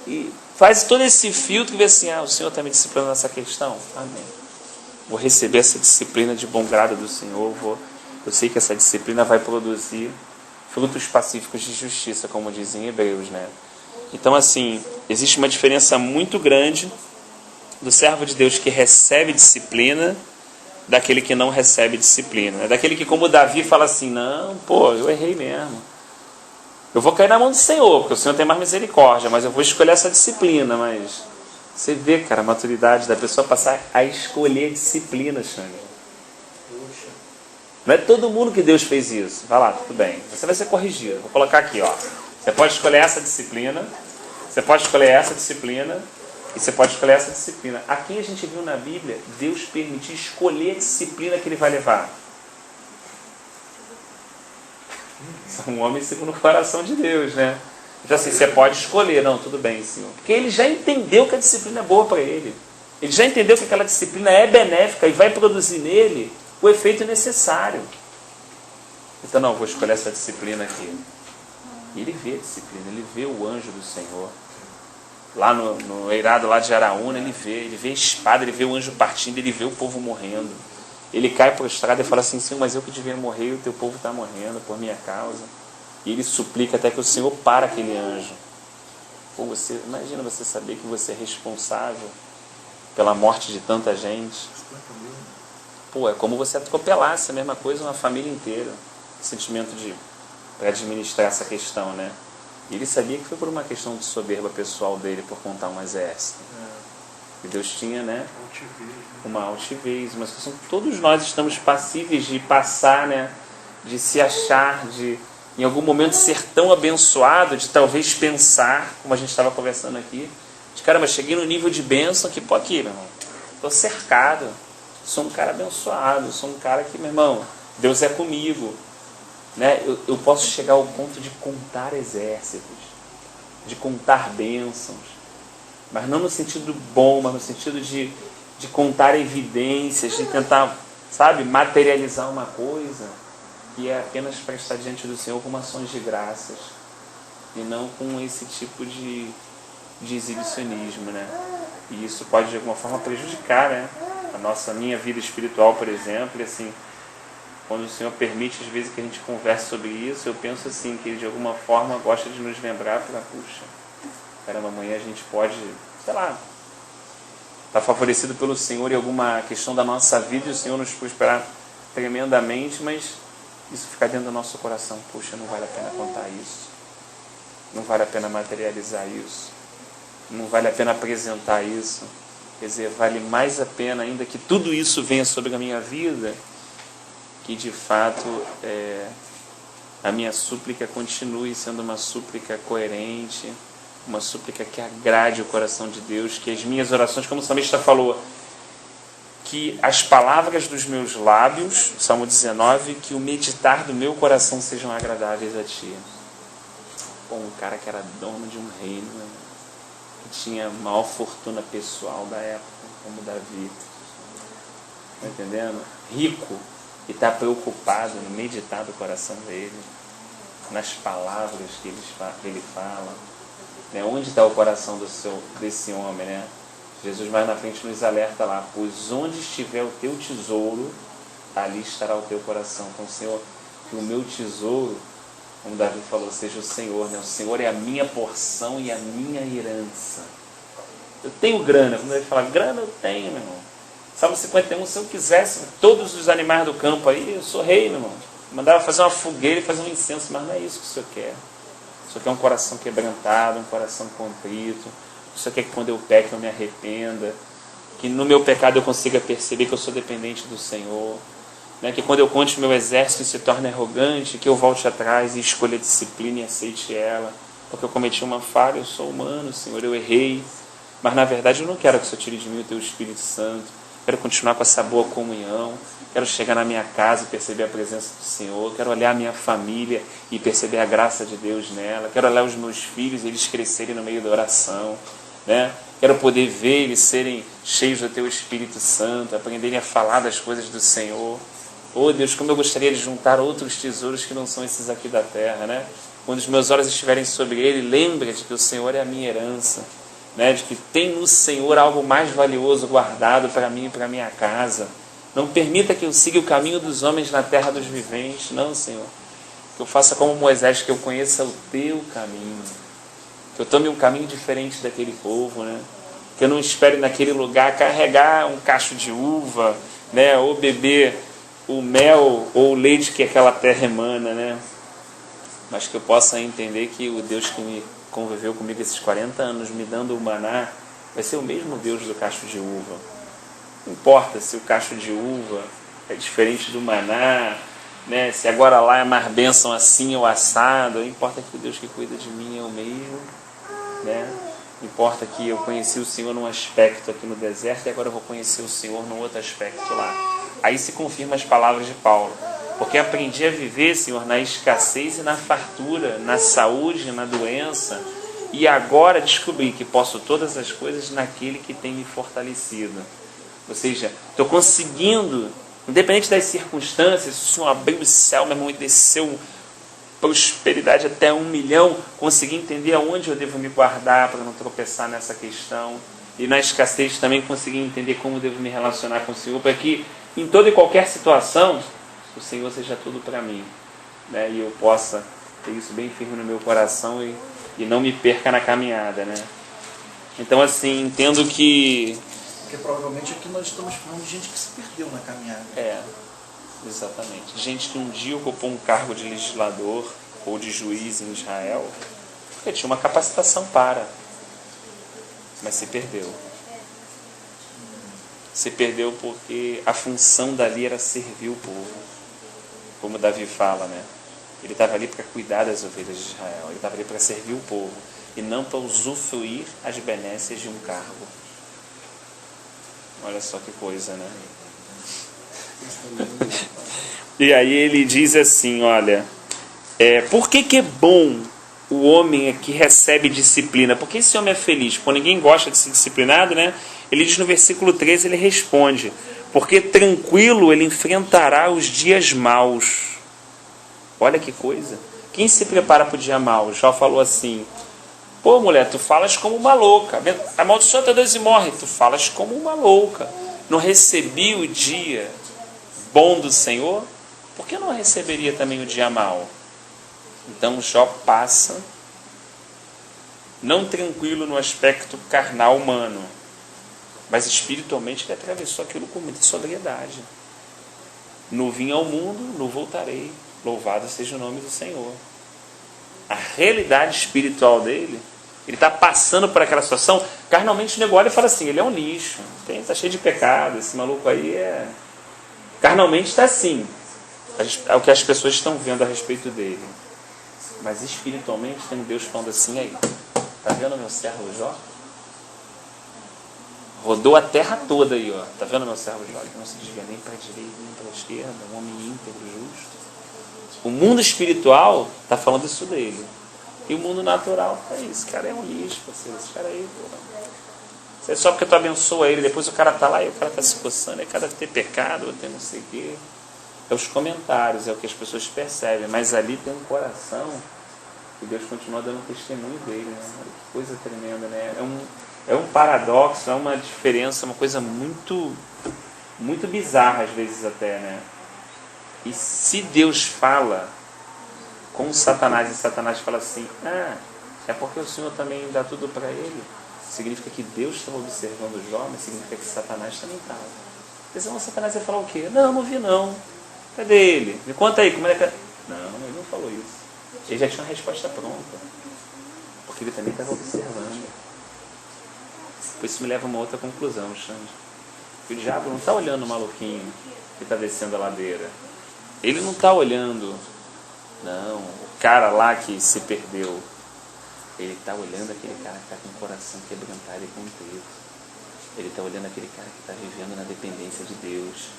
e faz todo esse filtro e vê assim, o Senhor está me disciplinando nessa questão? Amém. Vou receber essa disciplina de bom grado do Senhor. Eu sei que essa disciplina vai produzir frutos pacíficos de justiça, como dizem em Hebreus, né? Então, assim, existe uma diferença muito grande do servo de Deus que recebe disciplina daquele que não recebe disciplina. Daquele que, como Davi, fala assim, não, pô, eu errei mesmo. Eu vou cair na mão do Senhor, porque o Senhor tem mais misericórdia, mas eu vou escolher essa disciplina. Mas você vê, cara, a maturidade da pessoa passar a escolher disciplina, Xande. Não é todo mundo que Deus fez isso. Vai lá, tudo bem. Você vai ser corrigido. Vou colocar aqui, ó. Você pode escolher essa disciplina, você pode escolher essa disciplina, e você pode escolher essa disciplina. Aqui a gente viu na Bíblia Deus permitir escolher a disciplina que ele vai levar. Um homem segundo o coração de Deus, né? Então assim, você pode escolher. Não, tudo bem, Senhor. Porque ele já entendeu que a disciplina é boa para ele. Ele já entendeu que aquela disciplina é benéfica e vai produzir nele o efeito necessário. Então, não, vou escolher essa disciplina aqui. E ele vê a disciplina, ele vê o anjo do Senhor. Lá no eirado lá de Araúna, ele vê a espada, ele vê o anjo partindo, ele vê o povo morrendo. Ele cai prostrado e fala assim, Senhor, mas eu que devia morrer e o teu povo está morrendo por minha causa. E ele suplica até que o Senhor para aquele anjo. Pô, imagina você saber que você é responsável pela morte de tanta gente. Pô, é como você atropelasse a mesma coisa uma família inteira. Sentimento para administrar essa questão, né? E ele sabia que foi por uma questão de soberba pessoal dele, por contar um exército. E Deus tinha, né? Uma altivez, uma situação que todos nós estamos passíveis de passar, né? De se achar, de em algum momento ser tão abençoado, de talvez pensar, como a gente estava conversando aqui, de caramba, cheguei no nível de bênção que, pô, aqui, meu irmão, estou cercado, sou um cara abençoado, sou um cara que, meu irmão, Deus é comigo. Né? Eu posso chegar ao ponto de contar exércitos, de contar bênçãos, mas não no sentido bom, mas no sentido de contar evidências, de tentar, sabe, materializar uma coisa que é apenas para estar diante do Senhor com ações de graças e não com esse tipo de exibicionismo, né? E isso pode de alguma forma prejudicar, né? A minha vida espiritual, por exemplo, e assim, quando o Senhor permite, às vezes, que a gente converse sobre isso, eu penso assim, que Ele de alguma forma gosta de nos lembrar para, puxa, caramba, amanhã a gente pode, sei lá, estar favorecido pelo Senhor em alguma questão da nossa vida e o Senhor nos prosperar tremendamente, mas isso ficar dentro do nosso coração, puxa, não vale a pena contar isso, não vale a pena materializar isso, não vale a pena apresentar isso, quer dizer, vale mais a pena ainda que tudo isso venha sobre a minha vida, que de fato a minha súplica continue sendo uma súplica coerente, uma súplica que agrade o coração de Deus, que as minhas orações, como o salmista falou, que as palavras dos meus lábios, Salmo 19, que o meditar do meu coração sejam agradáveis a Ti. Bom, um cara que era dono de um reino, né? Que tinha a maior fortuna pessoal da época, como Davi, tá entendendo? Rico, e está preocupado em meditar do coração dele, nas palavras que ele fala, né? Onde está o coração desse homem, né? Jesus mais na frente nos alerta lá, pois onde estiver o teu tesouro, ali estará o teu coração. Então, Senhor, que o meu tesouro, como Davi falou, seja o Senhor, né? O Senhor é a minha porção e a minha herança. Eu tenho grana, quando ele fala grana, eu tenho, meu irmão. Salmo 51, se eu quisesse todos os animais do campo aí, eu sou rei, meu irmão. Mandava fazer uma fogueira e fazer um incenso, mas não é isso que o Senhor quer. O Senhor quer um coração quebrantado, um coração contrito. O Senhor quer que quando eu peque eu me arrependa. Que no meu pecado eu consiga perceber que eu sou dependente do Senhor. Né? Que quando eu conte o meu exército e se torne arrogante, que eu volte atrás e escolha a disciplina e aceite ela. Porque eu cometi uma falha, eu sou humano, Senhor, eu errei. Mas na verdade eu não quero que o Senhor tire de mim o Teu Espírito Santo. Quero continuar com essa boa comunhão. Quero chegar na minha casa e perceber a presença do Senhor. Quero olhar a minha família e perceber a graça de Deus nela. Quero olhar os meus filhos e eles crescerem no meio da oração. Né? Quero poder ver eles serem cheios do Teu Espírito Santo, aprenderem a falar das coisas do Senhor. Oh Deus, como eu gostaria de juntar outros tesouros que não são esses aqui da terra. Né? Quando os meus olhos estiverem sobre ele, lembre de que o Senhor é a minha herança. Né, de que tem no Senhor algo mais valioso guardado para mim e para minha casa. Não permita que eu siga o caminho dos homens na terra dos viventes. Não, Senhor. Que eu faça como Moisés, que eu conheça o Teu caminho. Que eu tome um caminho diferente daquele povo. Né? Que eu não espere naquele lugar carregar um cacho de uva, né, ou beber o mel ou o leite que aquela terra emana. Né? Mas que eu possa entender que o Deus que me conviveu comigo esses 40 anos, me dando o maná, vai ser o mesmo Deus do cacho de uva. Não importa se o cacho de uva é diferente do maná, né? Se agora lá é mais bênção assim ou assado, não importa que o Deus que cuida de mim é o mesmo. Né? Não importa que eu conheci o Senhor num aspecto aqui no deserto e agora eu vou conhecer o Senhor num outro aspecto lá. Aí se confirma as palavras de Paulo. Porque aprendi a viver, Senhor, na escassez e na fartura, na saúde e na doença. E agora descobri que posso todas as coisas naquele que tem me fortalecido. Ou seja, estou conseguindo, independente das circunstâncias, se o Senhor abriu o céu, meu irmão, e desceu prosperidade até 1 milhão, consegui entender aonde eu devo me guardar para não tropeçar nessa questão. E na escassez também consegui entender como devo me relacionar com o Senhor, para que em toda e qualquer situação o Senhor seja tudo para mim, né? E eu possa ter isso bem firme no meu coração e não me perca na caminhada, né? Então, assim, entendo que... Porque provavelmente aqui nós estamos falando de gente que se perdeu na caminhada. É, exatamente. Gente que um dia ocupou um cargo de legislador ou de juiz em Israel, porque tinha uma capacitação para, mas se perdeu. Se perdeu porque a função dali era servir o povo. Como Davi fala, né? Ele estava ali para cuidar das ovelhas de Israel. Ele estava ali para servir o povo. E não para usufruir as benécias de um cargo. Olha só que coisa, né? E aí ele diz assim, olha... por que é bom o homem que recebe disciplina? Porque esse homem é feliz? Pô, ninguém gosta de ser disciplinado, né? Ele diz no versículo 13, ele responde... Porque tranquilo ele enfrentará os dias maus. Olha que coisa. Quem se prepara para o dia mau? Jó falou assim: pô, mulher, tu falas como uma louca. Amaldiçoa teu Deus e morre. Tu falas como uma louca. Não recebi o dia bom do Senhor? Por que não receberia também o dia mau? Então Jó passa, não tranquilo no aspecto carnal humano, mas espiritualmente ele atravessou aquilo com muita sobriedade. No vim ao mundo, no voltarei. Louvado seja o nome do Senhor. A realidade espiritual dele, ele está passando por aquela situação. Carnalmente o nego olha e fala assim: ele é um lixo, está cheio de pecado, esse maluco aí é... Carnalmente está assim. É o que as pessoas estão vendo a respeito dele. Mas espiritualmente tem Deus falando assim: aí, está vendo meu servo Jó? Rodou a terra toda aí, ó. Tá vendo meu servo Jó? Que não se desvia nem para a direita, nem para a esquerda, um homem íntegro, justo. O mundo espiritual está falando isso dele. E o mundo natural é isso. Esse cara é um lixo, parceiro. Esse cara aí, pô. Isso é só porque tu abençoa ele, depois o cara tá lá e o cara tá se coçando. Aí cada ter pecado, ou ter não sei o quê. É os comentários, é o que as pessoas percebem. Mas ali tem um coração que Deus continua dando testemunho dele, né? Que coisa tremenda, né? É um paradoxo, é uma diferença, uma coisa muito, muito bizarra às vezes até, né? E se Deus fala com Satanás e Satanás fala assim: é porque o Senhor também dá tudo para ele, significa que Deus estava observando Jó, mas significa que Satanás também estava. Senão Satanás ia falar o quê? Não vi não. Cadê ele? Me conta aí, como é que... Não, ele não falou isso. Ele já tinha uma resposta pronta. Porque ele também estava observando. Por isso me leva a uma outra conclusão, Xande. O diabo não está olhando o maluquinho que está descendo a ladeira. Ele não está olhando, não, o cara lá que se perdeu. Ele está olhando aquele cara que está com o coração quebrantado e contrito. Ele está olhando aquele cara que está vivendo na dependência de Deus.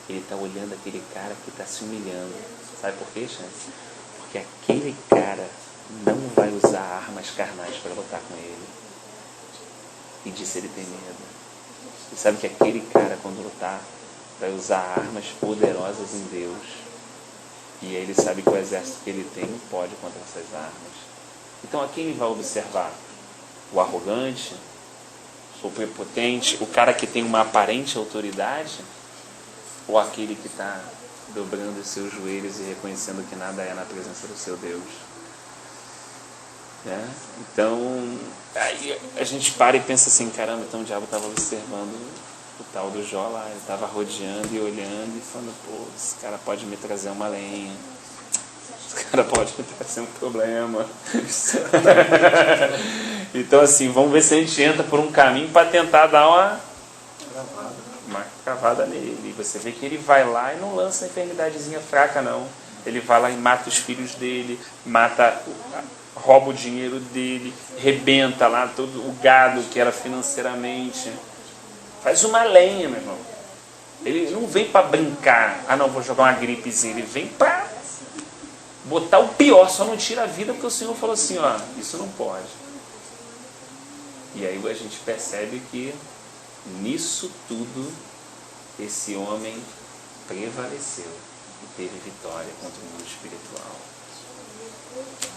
Ele está olhando aquele cara que está se humilhando. Sabe por quê, Xande? Porque aquele cara não vai usar armas carnais para lutar com ele. E disso ele tem medo. E sabe que aquele cara, quando lutar, vai usar armas poderosas em Deus. E aí ele sabe que o exército que ele tem não pode contra essas armas. Então a quem ele vai observar? O arrogante? O prepotente? O cara que tem uma aparente autoridade? Ou aquele que está dobrando os seus joelhos e reconhecendo que nada é na presença do seu Deus? Né? Então, aí a gente para e pensa assim, caramba, então o diabo estava observando o tal do Jó lá, ele estava rodeando e olhando e falando, pô, esse cara pode me trazer uma lenha, esse cara pode me trazer um problema. Então assim, vamos ver se a gente entra por um caminho para tentar dar uma cravada nele. E você vê que ele vai lá e não lança a enfermidadezinha fraca não, ele vai lá e mata os filhos dele, rouba o dinheiro dele, rebenta lá todo o gado que era financeiramente. Faz uma lenha, meu irmão. Ele não vem para brincar. Ah, não, vou jogar uma gripezinha. Ele vem para botar o pior. Só não tira a vida porque o Senhor falou assim, ó, isso não pode. E aí a gente percebe que nisso tudo esse homem prevaleceu e teve vitória contra o mundo espiritual.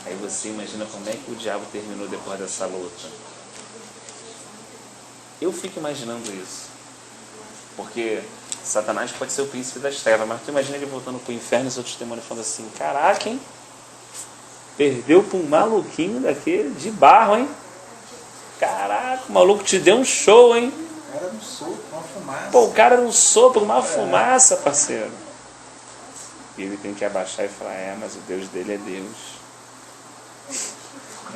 Aí você imagina como é que o diabo terminou depois dessa luta. Eu fico imaginando isso. Porque Satanás pode ser o príncipe das trevas, mas tu imagina ele voltando pro inferno e os outros demônios falando assim, caraca, hein? Perdeu para um maluquinho daquele de barro, hein? Caraca, o maluco te deu um show, hein? O cara era um sopro, uma fumaça. Pô, o cara era um sopro, uma fumaça, parceiro. E ele tem que abaixar e falar, mas o Deus dele é Deus.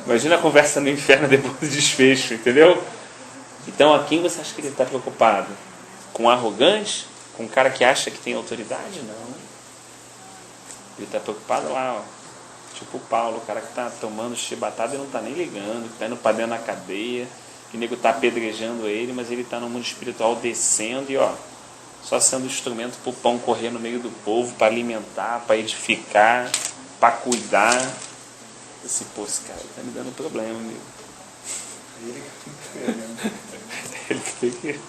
Imagina a conversa no inferno depois do desfecho, entendeu? Então a quem você acha que ele está preocupado? Com o arrogante? Com o cara que acha que tem autoridade? Não. Ele está preocupado lá, ó. Tipo o Paulo, o cara que está tomando chibatada e não está nem ligando, que está indo para dentro da cadeia, que o nego está apedrejando ele, mas ele está no mundo espiritual descendo e ó, só sendo instrumento para o pão correr no meio do povo, para alimentar, para edificar, para cuidar. Esse pô, esse cara está me dando problema, amigo. Ele tem que,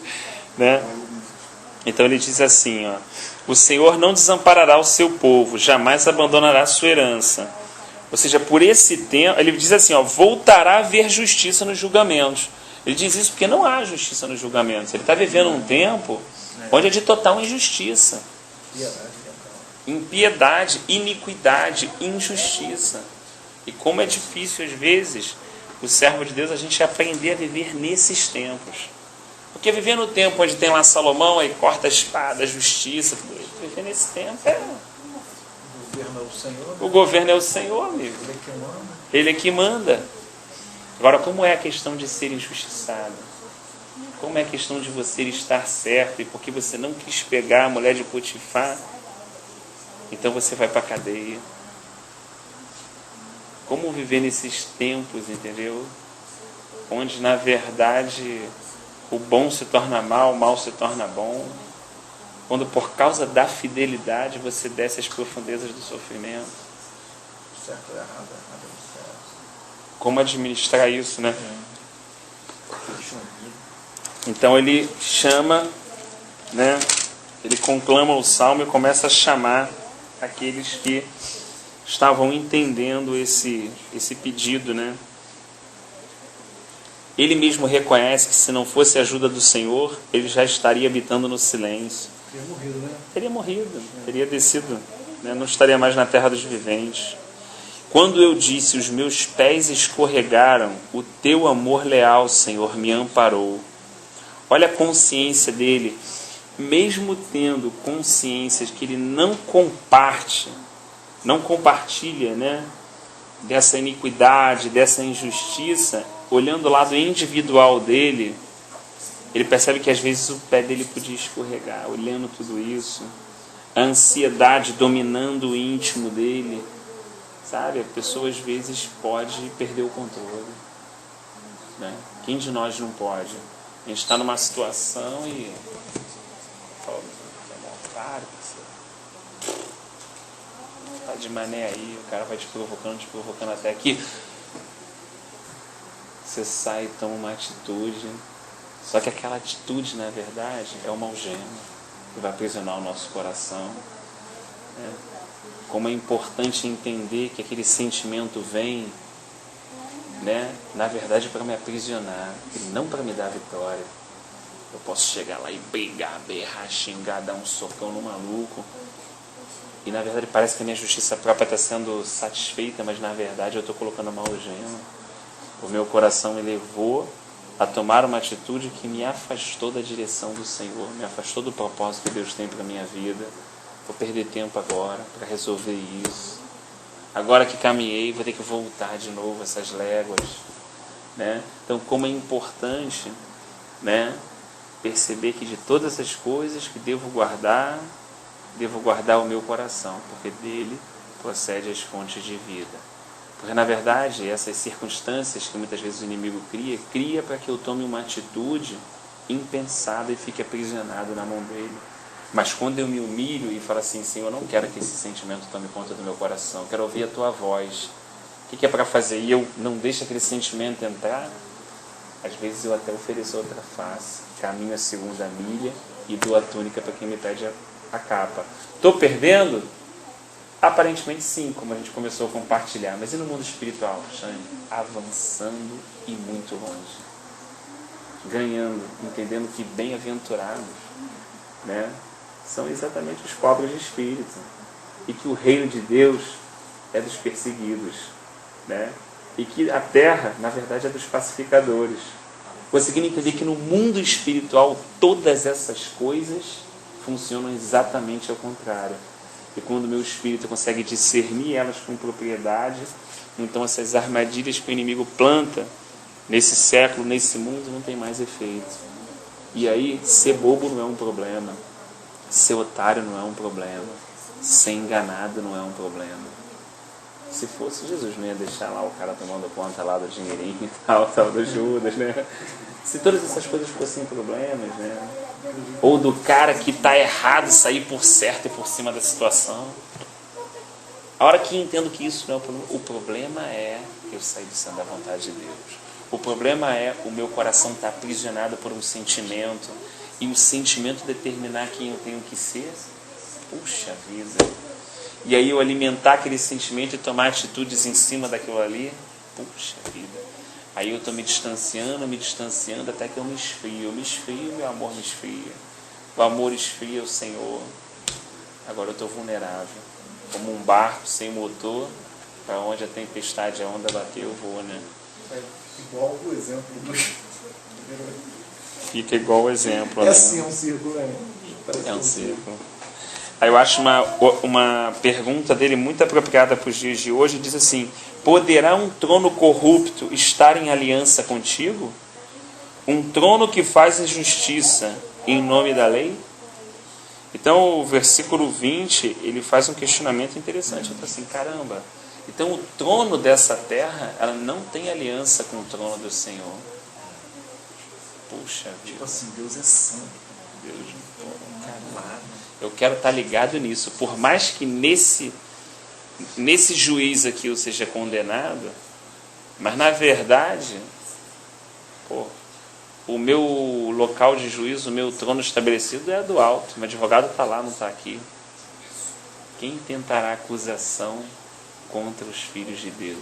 né? Então ele diz assim, ó, o Senhor não desamparará o seu povo, jamais abandonará a sua herança. Ou seja, por esse tempo, ele diz assim, ó, voltará a haver justiça nos julgamentos. Ele diz isso porque não há justiça nos julgamentos. Ele está vivendo um tempo onde é de total injustiça. Impiedade, iniquidade, injustiça. E como é difícil às vezes o servo de Deus a gente aprender a viver nesses tempos. Porque viver no tempo onde tem lá Salomão, aí corta a espada, a justiça, viver nesse tempo O governo é o Senhor. Né? O governo é o Senhor, amigo. Ele é que manda. Ele é que manda. Agora, como é a questão de ser injustiçado? Como é a questão de você estar certo e porque você não quis pegar a mulher de Potifar, então você vai para a cadeia? Como viver nesses tempos, entendeu? Onde, na verdade, o bom se torna mal, o mal se torna bom. Quando, por causa da fidelidade, você desce às profundezas do sofrimento. Certo ou errado, errado ou certo. Como administrar isso, né? Então ele chama, né? Ele conclama o salmo e começa a chamar aqueles que estavam entendendo esse pedido, né? Ele mesmo reconhece que se não fosse a ajuda do Senhor, ele já estaria habitando no silêncio. Teria morrido, né? Teria morrido, teria descido, né? Não estaria mais na terra dos viventes. Quando eu disse, os meus pés escorregaram, o teu amor leal, Senhor, me amparou. Olha a consciência dele. mesmo tendo consciência de que ele não compartilha, né, dessa iniquidade, dessa injustiça, olhando o lado individual dele, ele percebe que às vezes o pé dele podia escorregar, olhando tudo isso, a ansiedade dominando o íntimo dele, sabe? A pessoa às vezes pode perder o controle, né? Quem de nós não pode? A gente está numa situação e fala, claro, tá de mané aí, o cara vai te provocando até aqui. Você sai e toma uma atitude, só que aquela atitude, na verdade, é uma algema que vai aprisionar o nosso coração, né? Como é importante entender que aquele sentimento vem, né, na verdade, para me aprisionar e não para me dar vitória. Eu posso chegar lá e brigar, berrar, xingar, dar um socão no maluco, e na verdade parece que a minha justiça própria está sendo satisfeita, mas na verdade eu estou colocando uma algema. O meu coração me levou a tomar uma atitude que me afastou da direção do Senhor, me afastou do propósito que Deus tem para a minha vida. Vou perder tempo agora para resolver isso. Agora que caminhei, vou ter que voltar de novo essas léguas, né? Então, como é importante, né, perceber que de todas as coisas que devo guardar o meu coração, porque dele procede as fontes de vida. Porque, na verdade, essas circunstâncias que muitas vezes o inimigo cria para que eu tome uma atitude impensada e fique aprisionado na mão dele. Mas quando eu me humilho e falo assim, Senhor, eu não quero que esse sentimento tome conta do meu coração, quero ouvir a Tua voz. O que é para fazer? E eu não deixo aquele sentimento entrar, às vezes eu até ofereço outra face, caminho a segunda milha e dou a túnica para quem me pede a capa. Estou perdendo? Aparentemente sim, como a gente começou a compartilhar. Mas e no mundo espiritual, Xande? Avançando e muito longe. Ganhando, entendendo que bem-aventurados, né, são exatamente os pobres de espírito. E que o reino de Deus é dos perseguidos, né? E que a terra, na verdade, é dos pacificadores. Conseguindo entender que no mundo espiritual todas essas coisas funcionam exatamente ao contrário. E quando o meu espírito consegue discernir elas com propriedade, então essas armadilhas que o inimigo planta nesse século, nesse mundo, não tem mais efeito. E aí, ser bobo não é um problema, ser otário não é um problema, ser enganado não é um problema. Se fosse, Jesus não ia deixar lá o cara tomando conta lá do dinheirinho e tal do Judas, né? Se todas essas coisas fossem problemas, né? Ou do cara que está errado sair por certo e por cima da situação. A hora que entendo que isso não é o problema é eu sair do centro da vontade de Deus. O problema é o meu coração estar aprisionado por um sentimento e o sentimento determinar quem eu tenho que ser. Puxa vida! E aí eu alimentar aquele sentimento e tomar atitudes em cima daquilo ali. Puxa vida! Aí eu estou me distanciando até que eu me esfrio. Eu me esfrio, meu amor me esfria. O amor esfria o Senhor. Agora eu estou vulnerável. Como um barco sem motor, para onde a tempestade, a onda bateu, eu vou, né? É igual o exemplo do... Fica igual o exemplo, é né? assim, é um círculo, né? É um círculo. Aí eu acho uma pergunta dele muito apropriada para os dias de hoje. Diz assim: poderá um trono corrupto estar em aliança contigo? Um trono que faz injustiça em nome da lei? Então o versículo 20, ele faz um questionamento interessante. Ele fala assim, caramba, então o trono dessa terra, ela não tem aliança com o trono do Senhor. Puxa vida. Tipo assim, Deus é santo. Deus, caramba. Eu quero estar ligado nisso. Por mais que nesse juiz aqui eu seja condenado, mas na verdade, o meu local de juízo, o meu trono estabelecido é do alto. Meu advogado está lá, não está aqui. Quem tentará acusação contra os filhos de Deus,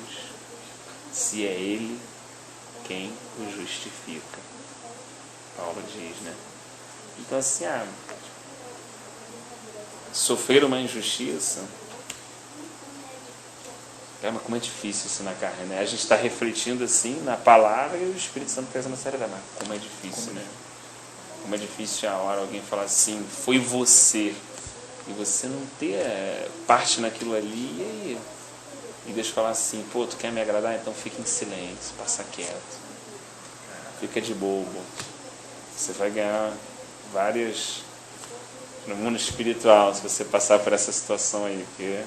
se é Ele quem o justifica? Paulo diz, né? Então assim, sofrer uma injustiça, mas como é difícil isso na carne, né? A gente está refletindo assim na palavra e o Espírito Santo trazendo essa realidade, mas como é difícil, né? Como é difícil a hora alguém falar assim, foi você. E você não ter parte naquilo ali. E Deus falar assim, pô, tu quer me agradar? Então fica em silêncio, passa quieto. Fica de bobo. Você vai ganhar várias... No mundo espiritual, se você passar por essa situação aí, porque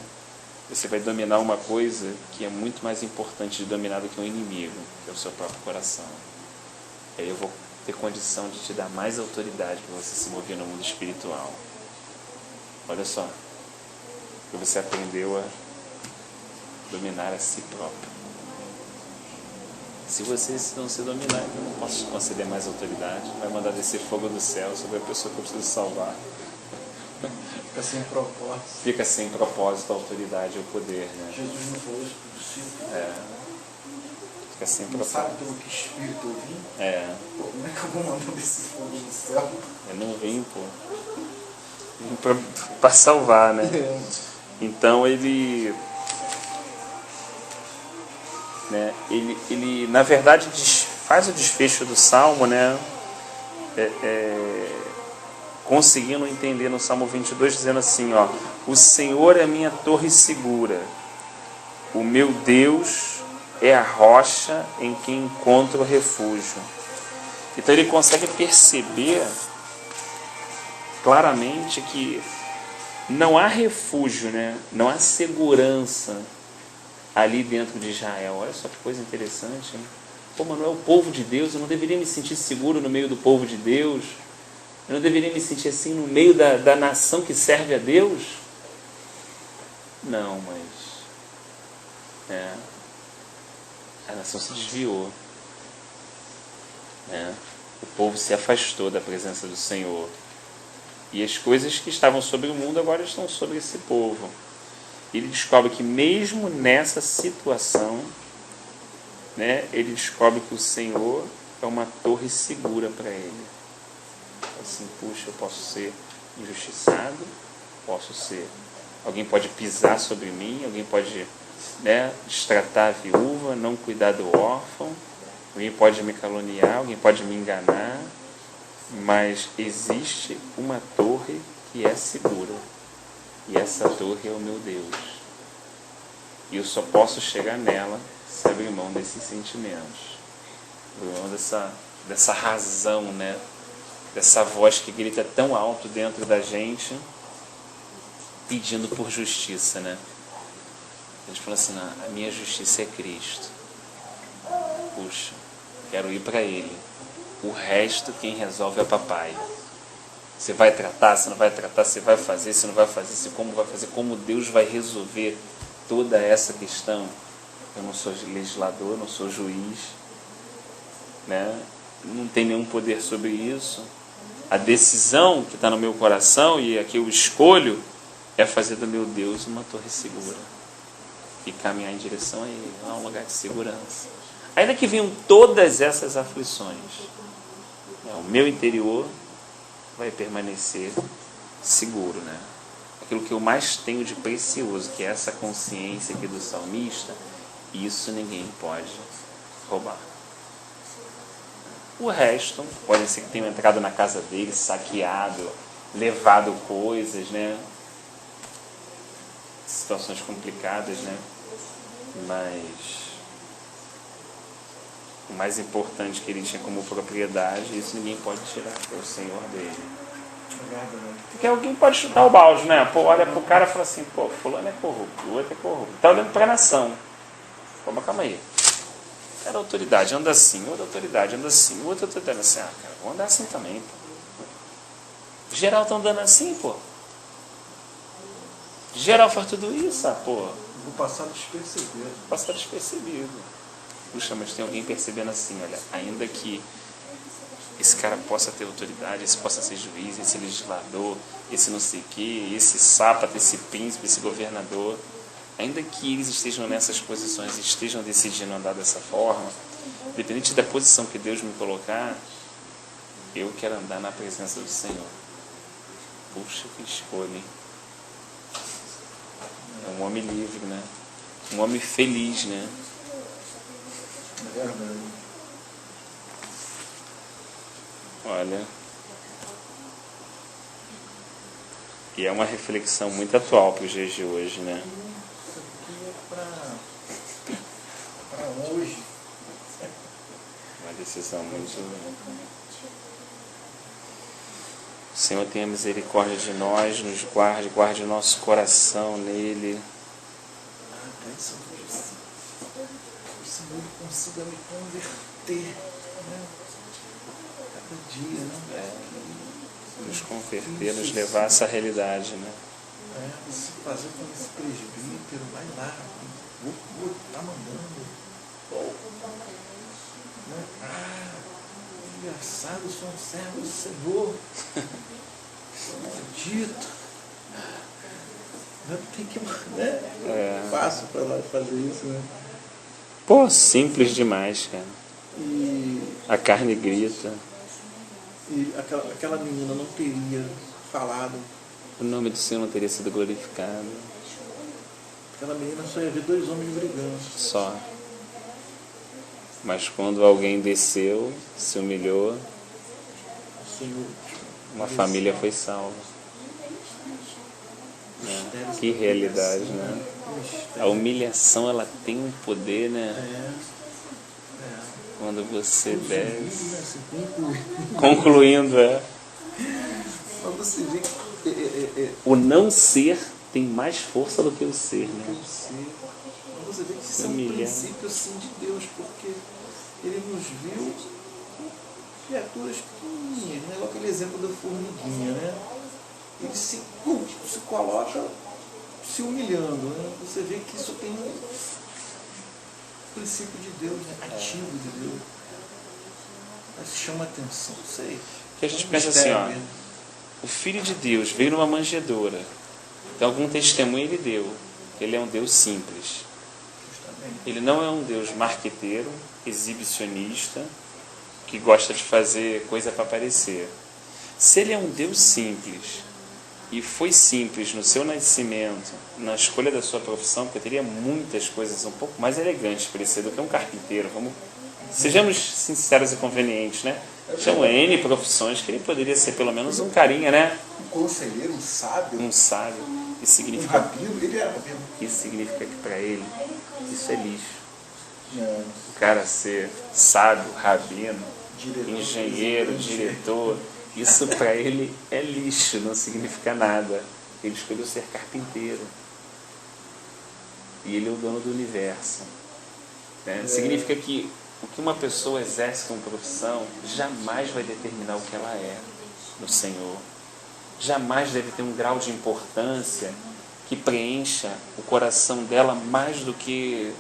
você vai dominar uma coisa que é muito mais importante de dominar do que um inimigo, que é o seu próprio coração. Aí eu vou ter condição de te dar mais autoridade para você se mover no mundo espiritual. Olha só, porque você aprendeu a dominar a si próprio. Se você não se dominar, eu não posso te conceder mais autoridade. Vai mandar descer fogo do céu sobre a pessoa que eu preciso salvar. Fica sem propósito. Fica sem propósito a autoridade e o poder, né? Jesus não falou isso para o discípulo. Fica sem Não propósito. sabe pelo que espírito eu vim? Pô, como é que eu vou mandar esse fogo do céu? Eu não vim, pô. Vim pra salvar, né? Então ele na verdade faz o desfecho do Salmo, né? Conseguindo entender no Salmo 22, dizendo assim, ó, o Senhor é a minha torre segura, o meu Deus é a rocha em que encontro refúgio. Então ele consegue perceber claramente que não há refúgio, né? Não há segurança ali dentro de Israel. Olha só que coisa interessante, hein? Pô, mas não é o povo de Deus, eu não deveria me sentir seguro no meio do povo de Deus? Eu não deveria me sentir assim no meio da nação que serve a Deus? Não, mas a nação se desviou. O povo se afastou da presença do Senhor. E as coisas que estavam sobre o mundo agora estão sobre esse povo. Ele descobre que mesmo nessa situação, ele descobre que o Senhor é uma torre segura para ele. Assim, puxa, eu posso ser injustiçado, alguém pode pisar sobre mim, alguém pode destratar a viúva, não cuidar do órfão, alguém pode me caluniar, alguém pode me enganar, mas existe uma torre que é segura, e essa torre é o meu Deus, e eu só posso chegar nela se abrir mão desses sentimentos, abrir mão dessa razão, dessa voz que grita tão alto dentro da gente, pedindo por justiça, A gente fala assim, a minha justiça é Cristo. Puxa, quero ir para Ele. O resto quem resolve é papai. Você vai tratar, você não vai tratar, você vai fazer, você não vai fazer, como vai fazer, como Deus vai resolver toda essa questão. Eu não sou legislador, não sou juiz, não tenho nenhum poder sobre isso. A decisão que está no meu coração e a que eu escolho é fazer do meu Deus uma torre segura e caminhar em direção a Ele, a um lugar de segurança. Ainda que venham todas essas aflições, o meu interior vai permanecer seguro, Aquilo que eu mais tenho de precioso, que é essa consciência aqui do salmista, isso ninguém pode roubar. O resto, pode ser que tenham entrado na casa dele, saqueado, levado coisas, situações complicadas, mas o mais importante que ele tinha como propriedade, isso ninguém pode tirar, é o Senhor dele. Porque alguém pode chutar o balde, Pô, olha pro cara e fala assim, pô, fulano é corrupto, o outro é corrupto. Tá olhando pra nação. Pô, mas calma aí. Era autoridade, anda assim, outra autoridade, anda assim, outra autoridade, assim, cara, vou andar assim também, pô. Geral tá andando assim, pô. Geral faz tudo isso, pô. Vou passar despercebido. Passar despercebido. Puxa, mas tem alguém percebendo assim, olha, ainda que esse cara possa ter autoridade, esse possa ser juiz, esse legislador, esse não sei o que, esse sápata, esse príncipe, esse governador, ainda que eles estejam nessas posições, estejam decidindo andar dessa forma, independente da posição que Deus me colocar, eu quero andar na presença do Senhor. Puxa, que escolha, hein? É um homem livre, Um homem feliz, Olha, E é uma reflexão muito atual para os dias de hoje, né? Isso aqui é para hoje. Uma decisão muito... O Senhor tenha misericórdia de nós, nos guarde, guarde o nosso coração nele. Isso o Senhor consiga me converter, né? Cada dia, né? Nos converter, nos levar a essa realidade, né? Se fazer com esse presbítero, vai lá, tá mandando. Né? Engraçado, sou um servo do Senhor. Sou maldito. Não tem que, né? Fácil para lá fazer isso, né? Pô, simples demais, cara. E A carne grita. aquela menina não teria falado. O nome do Senhor não teria sido glorificado. Aquela menina só ia ver 2 homens brigando. Só. Mas quando alguém desceu, se humilhou, O Senhor, uma família foi salva. mistérios Que da realidade, humilhação, né? Mistério. A humilhação, ela tem um poder, né? Quando você desce. Né? Assim, Concluindo, Mas você vê que o não ser tem mais força do que o ser, né? Mas você vê que isso é um Humilhar. princípio assim de Deus, porque Ele nos viu criaturas pequenininhas, né? Aquele exemplo da formiguinha, né? Ele se coloca se humilhando, né? Você vê que isso tem um princípio de Deus, né? Ativo de Deus. Mas chama atenção, sei. Que a gente pensa assim, ó, o Filho de Deus veio numa manjedoura. Então algum testemunho ele deu. Ele é um Deus simples. Ele não é um Deus marqueteiro, exibicionista, que gosta de fazer coisa para aparecer. Se ele é um Deus simples, e foi simples no seu nascimento, na escolha da sua profissão, porque teria muitas coisas um pouco mais elegantes para ele ser do que um carpinteiro. Sejamos sinceros e convenientes, né? São N profissões que ele poderia ser pelo menos um carinha, né? Um conselheiro, um sábio, Um sábio. Isso um significa, rabino, ele era rabino. isso significa que para ele isso é lixo. É, O cara ser sábio, rabino, diretor, engenheiro, diretor, isso para ele é lixo, não significa nada. Ele escolheu ser carpinteiro. E ele é o dono do universo. Né? Significa que o que uma pessoa exerce como profissão jamais vai determinar o que ela é no Senhor. Jamais deve ter um grau de importância que preencha o coração dela mais do que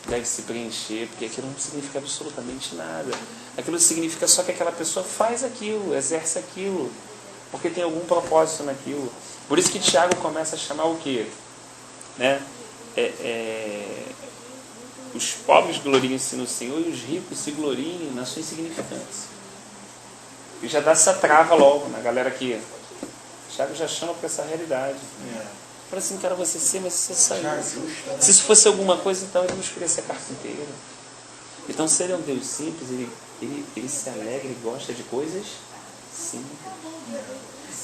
deve se preencher, porque aquilo não significa absolutamente nada. Aquilo significa só que aquela pessoa faz aquilo, exerce aquilo, porque tem algum propósito naquilo. Por isso que Tiago começa a chamar o quê? Né? Os pobres gloriem-se no Senhor e os ricos se gloriem na sua insignificância. E já dá essa trava logo na galera aqui. Tiago já chama para essa realidade. Fala assim, cara, você ser, mas você saiu. Se isso fosse alguma coisa, então ele não escolheria ser carpinteiro. Então, se ele é um Deus simples, ele se alegra e gosta de coisas simples.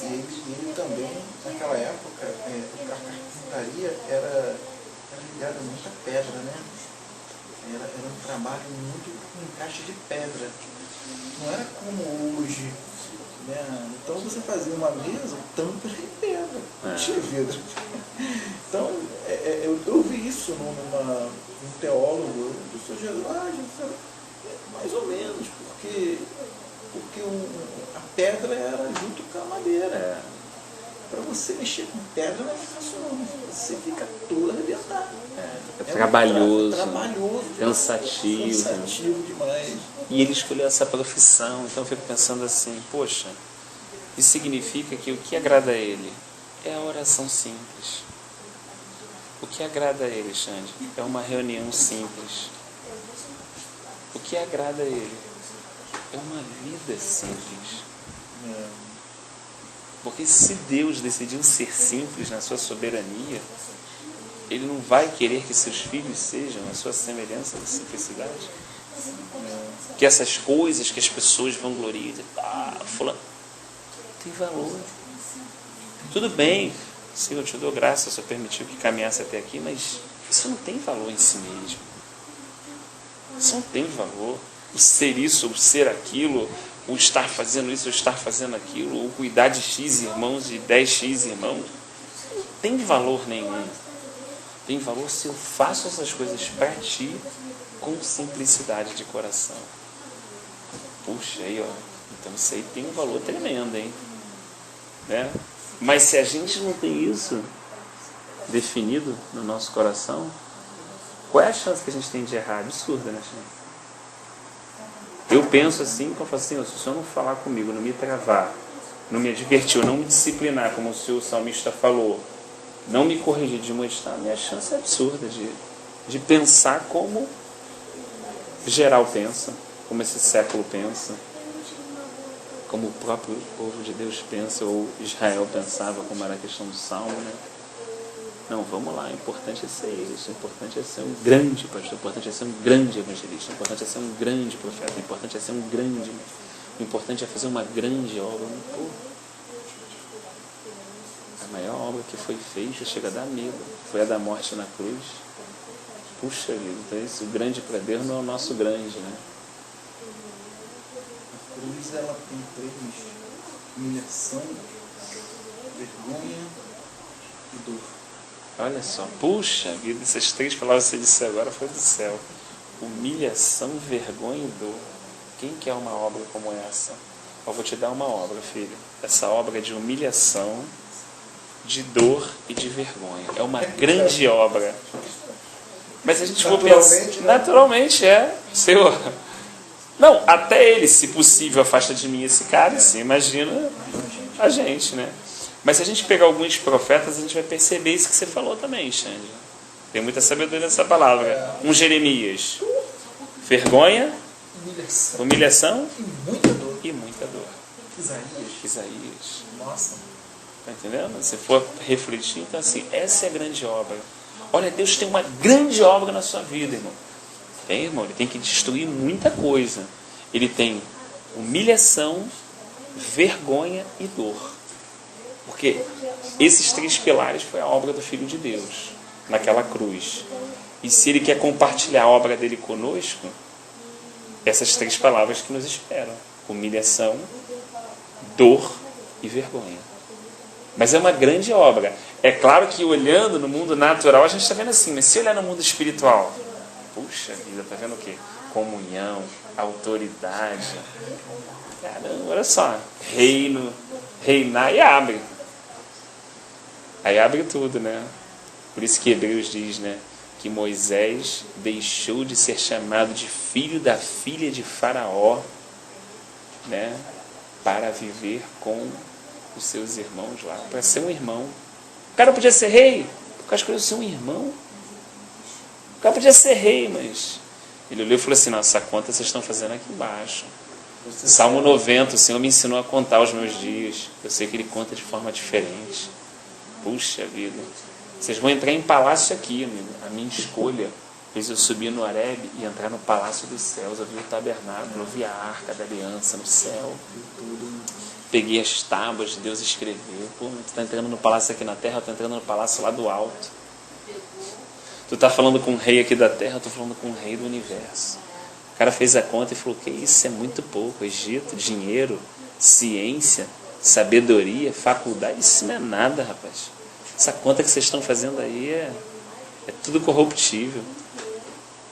E ele também, naquela época, a carpintaria era ligada muito à pedra, né? Era um trabalho muito com encaixe de pedra. Não era como hoje, né? Então você fazia uma mesa, o tampo era em pedra, não tinha vidro. Então, eu vi isso num teólogo do Sr. Jesus. Mais ou menos, porque a pedra era junto com a madeira. Para você mexer com pedra não é fácil não. Você fica todo arrebentado. É trabalhoso, trabalhoso, cansativo demais. E ele escolheu essa profissão, então eu fico pensando assim, poxa, isso significa que o que agrada a ele é a oração simples. O que agrada a ele, Xande, é uma reunião simples. O que agrada a ele é uma vida simples. Porque se Deus decidiu ser simples na sua soberania, Ele não vai querer que seus filhos sejam a sua semelhança da simplicidade. Que essas coisas que as pessoas vão gloriar, fulano, tem valor. Tudo bem, Senhor, eu te dou graça, o Senhor permitiu que caminhasse até aqui, mas isso não tem valor em si mesmo. Isso não tem valor. O ser isso, o ser aquilo, o estar fazendo isso, o estar fazendo aquilo, o cuidar de X irmãos, de 10X irmãos, não tem valor nenhum. Tem valor se eu faço essas coisas para ti com simplicidade de coração. Puxa, aí ó, então isso aí tem um valor tremendo, hein? Né? Mas se a gente não tem isso definido no nosso coração, qual é a chance que a gente tem de errar? Absurda, né, gente? Eu penso assim, que eu falo assim, se o Senhor não falar comigo, não me travar, não me advertir, não me disciplinar, como o senhor salmista falou, não me corrigir de mostrar, minha chance é absurda de pensar como geral pensa, como esse século pensa, como o próprio povo de Deus pensa, ou Israel pensava, como era a questão do Salmo, né? Não, vamos lá, o importante é ser isso, o importante é ser um grande pastor, o importante é ser um grande evangelista, o importante é ser um grande profeta, o importante é ser um grande, o importante é fazer uma grande obra. Pô, a maior obra que foi feita chega a dar medo, foi a da morte na cruz. Puxa vida, então isso, o grande para Deus não é o nosso grande, né? A cruz, ela tem 3: humilhação, vergonha e dor. Olha só, puxa vida, essas 3 palavras que você disse agora foi do céu. Humilhação, vergonha e dor. Quem quer uma obra como essa? Eu vou te dar uma obra, filho. Essa obra é de humilhação, de dor e de vergonha. É uma grande obra. Mas a gente for pensar... Naturalmente é, Senhor. Não, até ele, se possível, afasta de mim esse cara, assim, imagina a gente, né? Mas se a gente pegar alguns profetas, a gente vai perceber isso que você falou também, Xande. Tem muita sabedoria nessa palavra. Um Jeremias. Vergonha, humilhação e muita dor. Isaías. Nossa. Tá entendendo? Se for refletir, então assim, essa é a grande obra. Olha, Deus tem uma grande obra na sua vida, irmão. Tem, irmão? Ele tem que destruir muita coisa. Ele tem humilhação, vergonha e dor. Porque esses 3 pilares foi a obra do Filho de Deus, naquela cruz. E se Ele quer compartilhar a obra dele conosco, essas 3 palavras que nos esperam: humilhação, dor e vergonha. Mas é uma grande obra. É claro que olhando no mundo natural, a gente está vendo assim, mas se olhar no mundo espiritual, puxa vida, está vendo o quê? Comunhão, autoridade. Caramba, olha só, reino, reinar e abre. Aí abre tudo, né? Por isso que Hebreus diz, né, que Moisés deixou de ser chamado de filho da filha de Faraó, né, para viver com os seus irmãos lá, para ser um irmão. O cara podia ser rei, o cara escolheu ser um irmão. O cara podia ser rei, mas ele olhou e falou assim: nossa, a conta vocês estão fazendo aqui embaixo. Salmo 90, o Senhor me ensinou a contar os meus dias. Eu sei que Ele conta de forma diferente. Puxa vida. Vocês vão entrar em palácio aqui, amigo. A minha escolha fez eu subir no Horebe e entrar no palácio dos céus. Eu vi o tabernáculo, eu vi a arca da aliança no céu. Peguei as tábuas, Deus escreveu. Pô, tu está entrando no palácio aqui na terra, eu estou entrando no palácio lá do alto. Tu está falando com o rei aqui da terra, eu estou falando com o rei do universo. O cara fez a conta e falou: que isso é muito pouco. Egito, dinheiro, ciência, sabedoria, faculdade, isso não é nada, rapaz. Essa conta que vocês estão fazendo aí é tudo corruptível.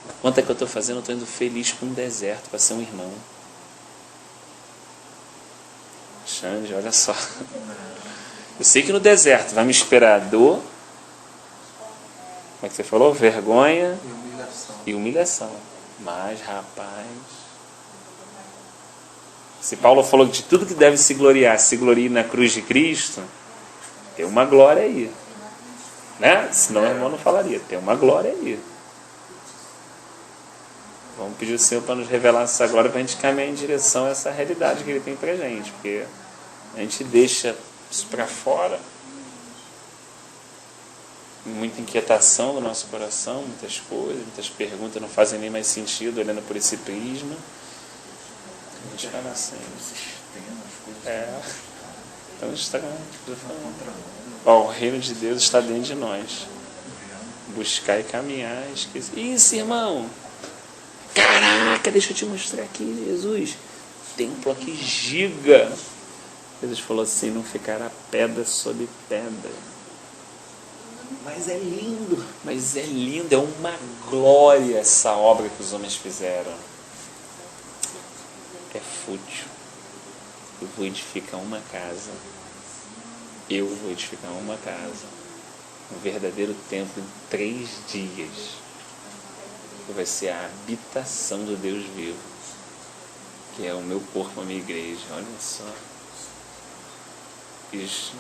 A conta que eu estou fazendo, eu estou indo feliz para um deserto, para ser um irmão. Xande, olha só. Eu sei que no deserto vai me esperar dor. Como é que você falou? Vergonha e humilhação. Mas, rapaz, se Paulo falou que de tudo que deve se gloriar, se glorie na cruz de Cristo, tem uma glória aí, né? Senão o irmão não falaria. Tem uma glória aí. Vamos pedir ao Senhor para nos revelar essa glória, para a gente caminhar em direção a essa realidade que Ele tem para a gente, porque a gente deixa isso para fora, muita inquietação do nosso coração, muitas coisas, muitas perguntas não fazem nem mais sentido olhando por esse prisma. A gente vai nascendo. tão estranho. Ó, o reino de Deus está dentro de nós. Buscar e caminhar. Esqueci. Isso, irmão. Caraca, deixa eu te mostrar aqui, Jesus. Templo aqui giga. Jesus falou assim, não ficará pedra sobre pedra. Mas é lindo. Mas é lindo, é uma glória essa obra que os homens fizeram. É fútil. Eu vou edificar uma casa. Eu vou edificar uma casa. Um verdadeiro templo em 3 dias. Que vai ser a habitação do Deus vivo. Que é o meu corpo, a minha igreja. Olha só.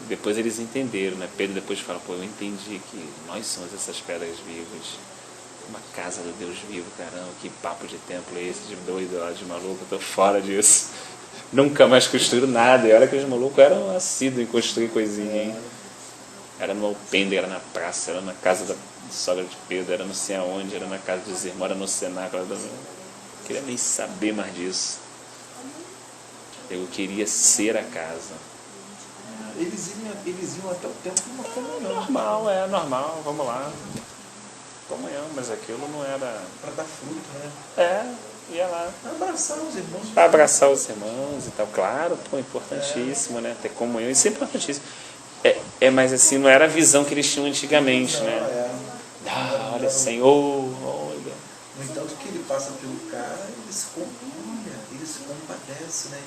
Depois eles entenderam, né? Pedro depois fala, pô, eu entendi que nós somos essas pedras vivas. Uma casa do Deus vivo, caramba, que papo de templo é esse, de doido, de maluco, eu tô fora disso. Nunca mais construíram nada, e olha que os malucos eram assíduos em construir coisinha, hein? Era no alpendre, era na praça, era na casa da sogra de Pedro, era não sei aonde, era na casa dos irmãos, era no cenáculo, não queria nem saber mais disso. Eu queria ser a casa. Eles iam até o templo de uma comunhão. Normal, vamos lá. Comunhão, mas aquilo não era... Para dar fruto, né? Ia lá. Abraçar os irmãos. Para abraçar os irmãos e tal. Claro, pô, importantíssimo, né? Ter comunhão, isso é importantíssimo. Mas assim, não era a visão que eles tinham antigamente, né? Olha, Senhor, olha. No entanto, que ele passa pelo cara, ele se compadece, né?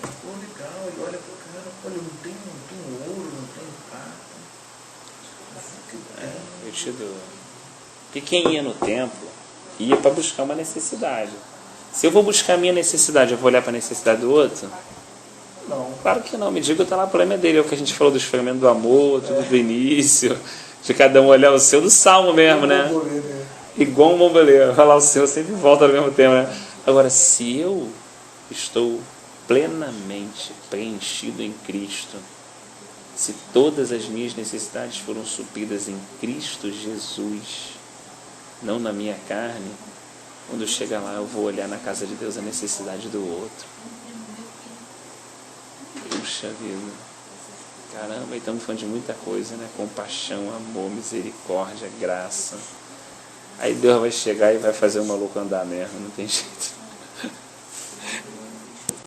Pô, legal, ele olha pro cara, olha, não tem ouro, não tem prata. Eu te dou. Porque quem ia no templo ia para buscar uma necessidade. Se eu vou buscar a minha necessidade, eu vou olhar para a necessidade do outro? Não. Claro que não. Me diga, tá lá, o problema é dele. É o que a gente falou dos fermentos do amor, tudo do início. De cada um olhar o seu, do salmo mesmo, né? Igual um bomboleiro. Falar o seu sempre volta ao mesmo tempo, né? Agora, se eu estou plenamente preenchido em Cristo, se todas as minhas necessidades foram supridas em Cristo Jesus, não na minha carne, quando eu chegar lá eu vou olhar na casa de Deus a necessidade do outro. Puxa vida, caramba, e estamos falando de muita coisa, né? Compaixão, amor, misericórdia, graça. Aí Deus vai chegar e vai fazer o maluco andar mesmo, não tem jeito.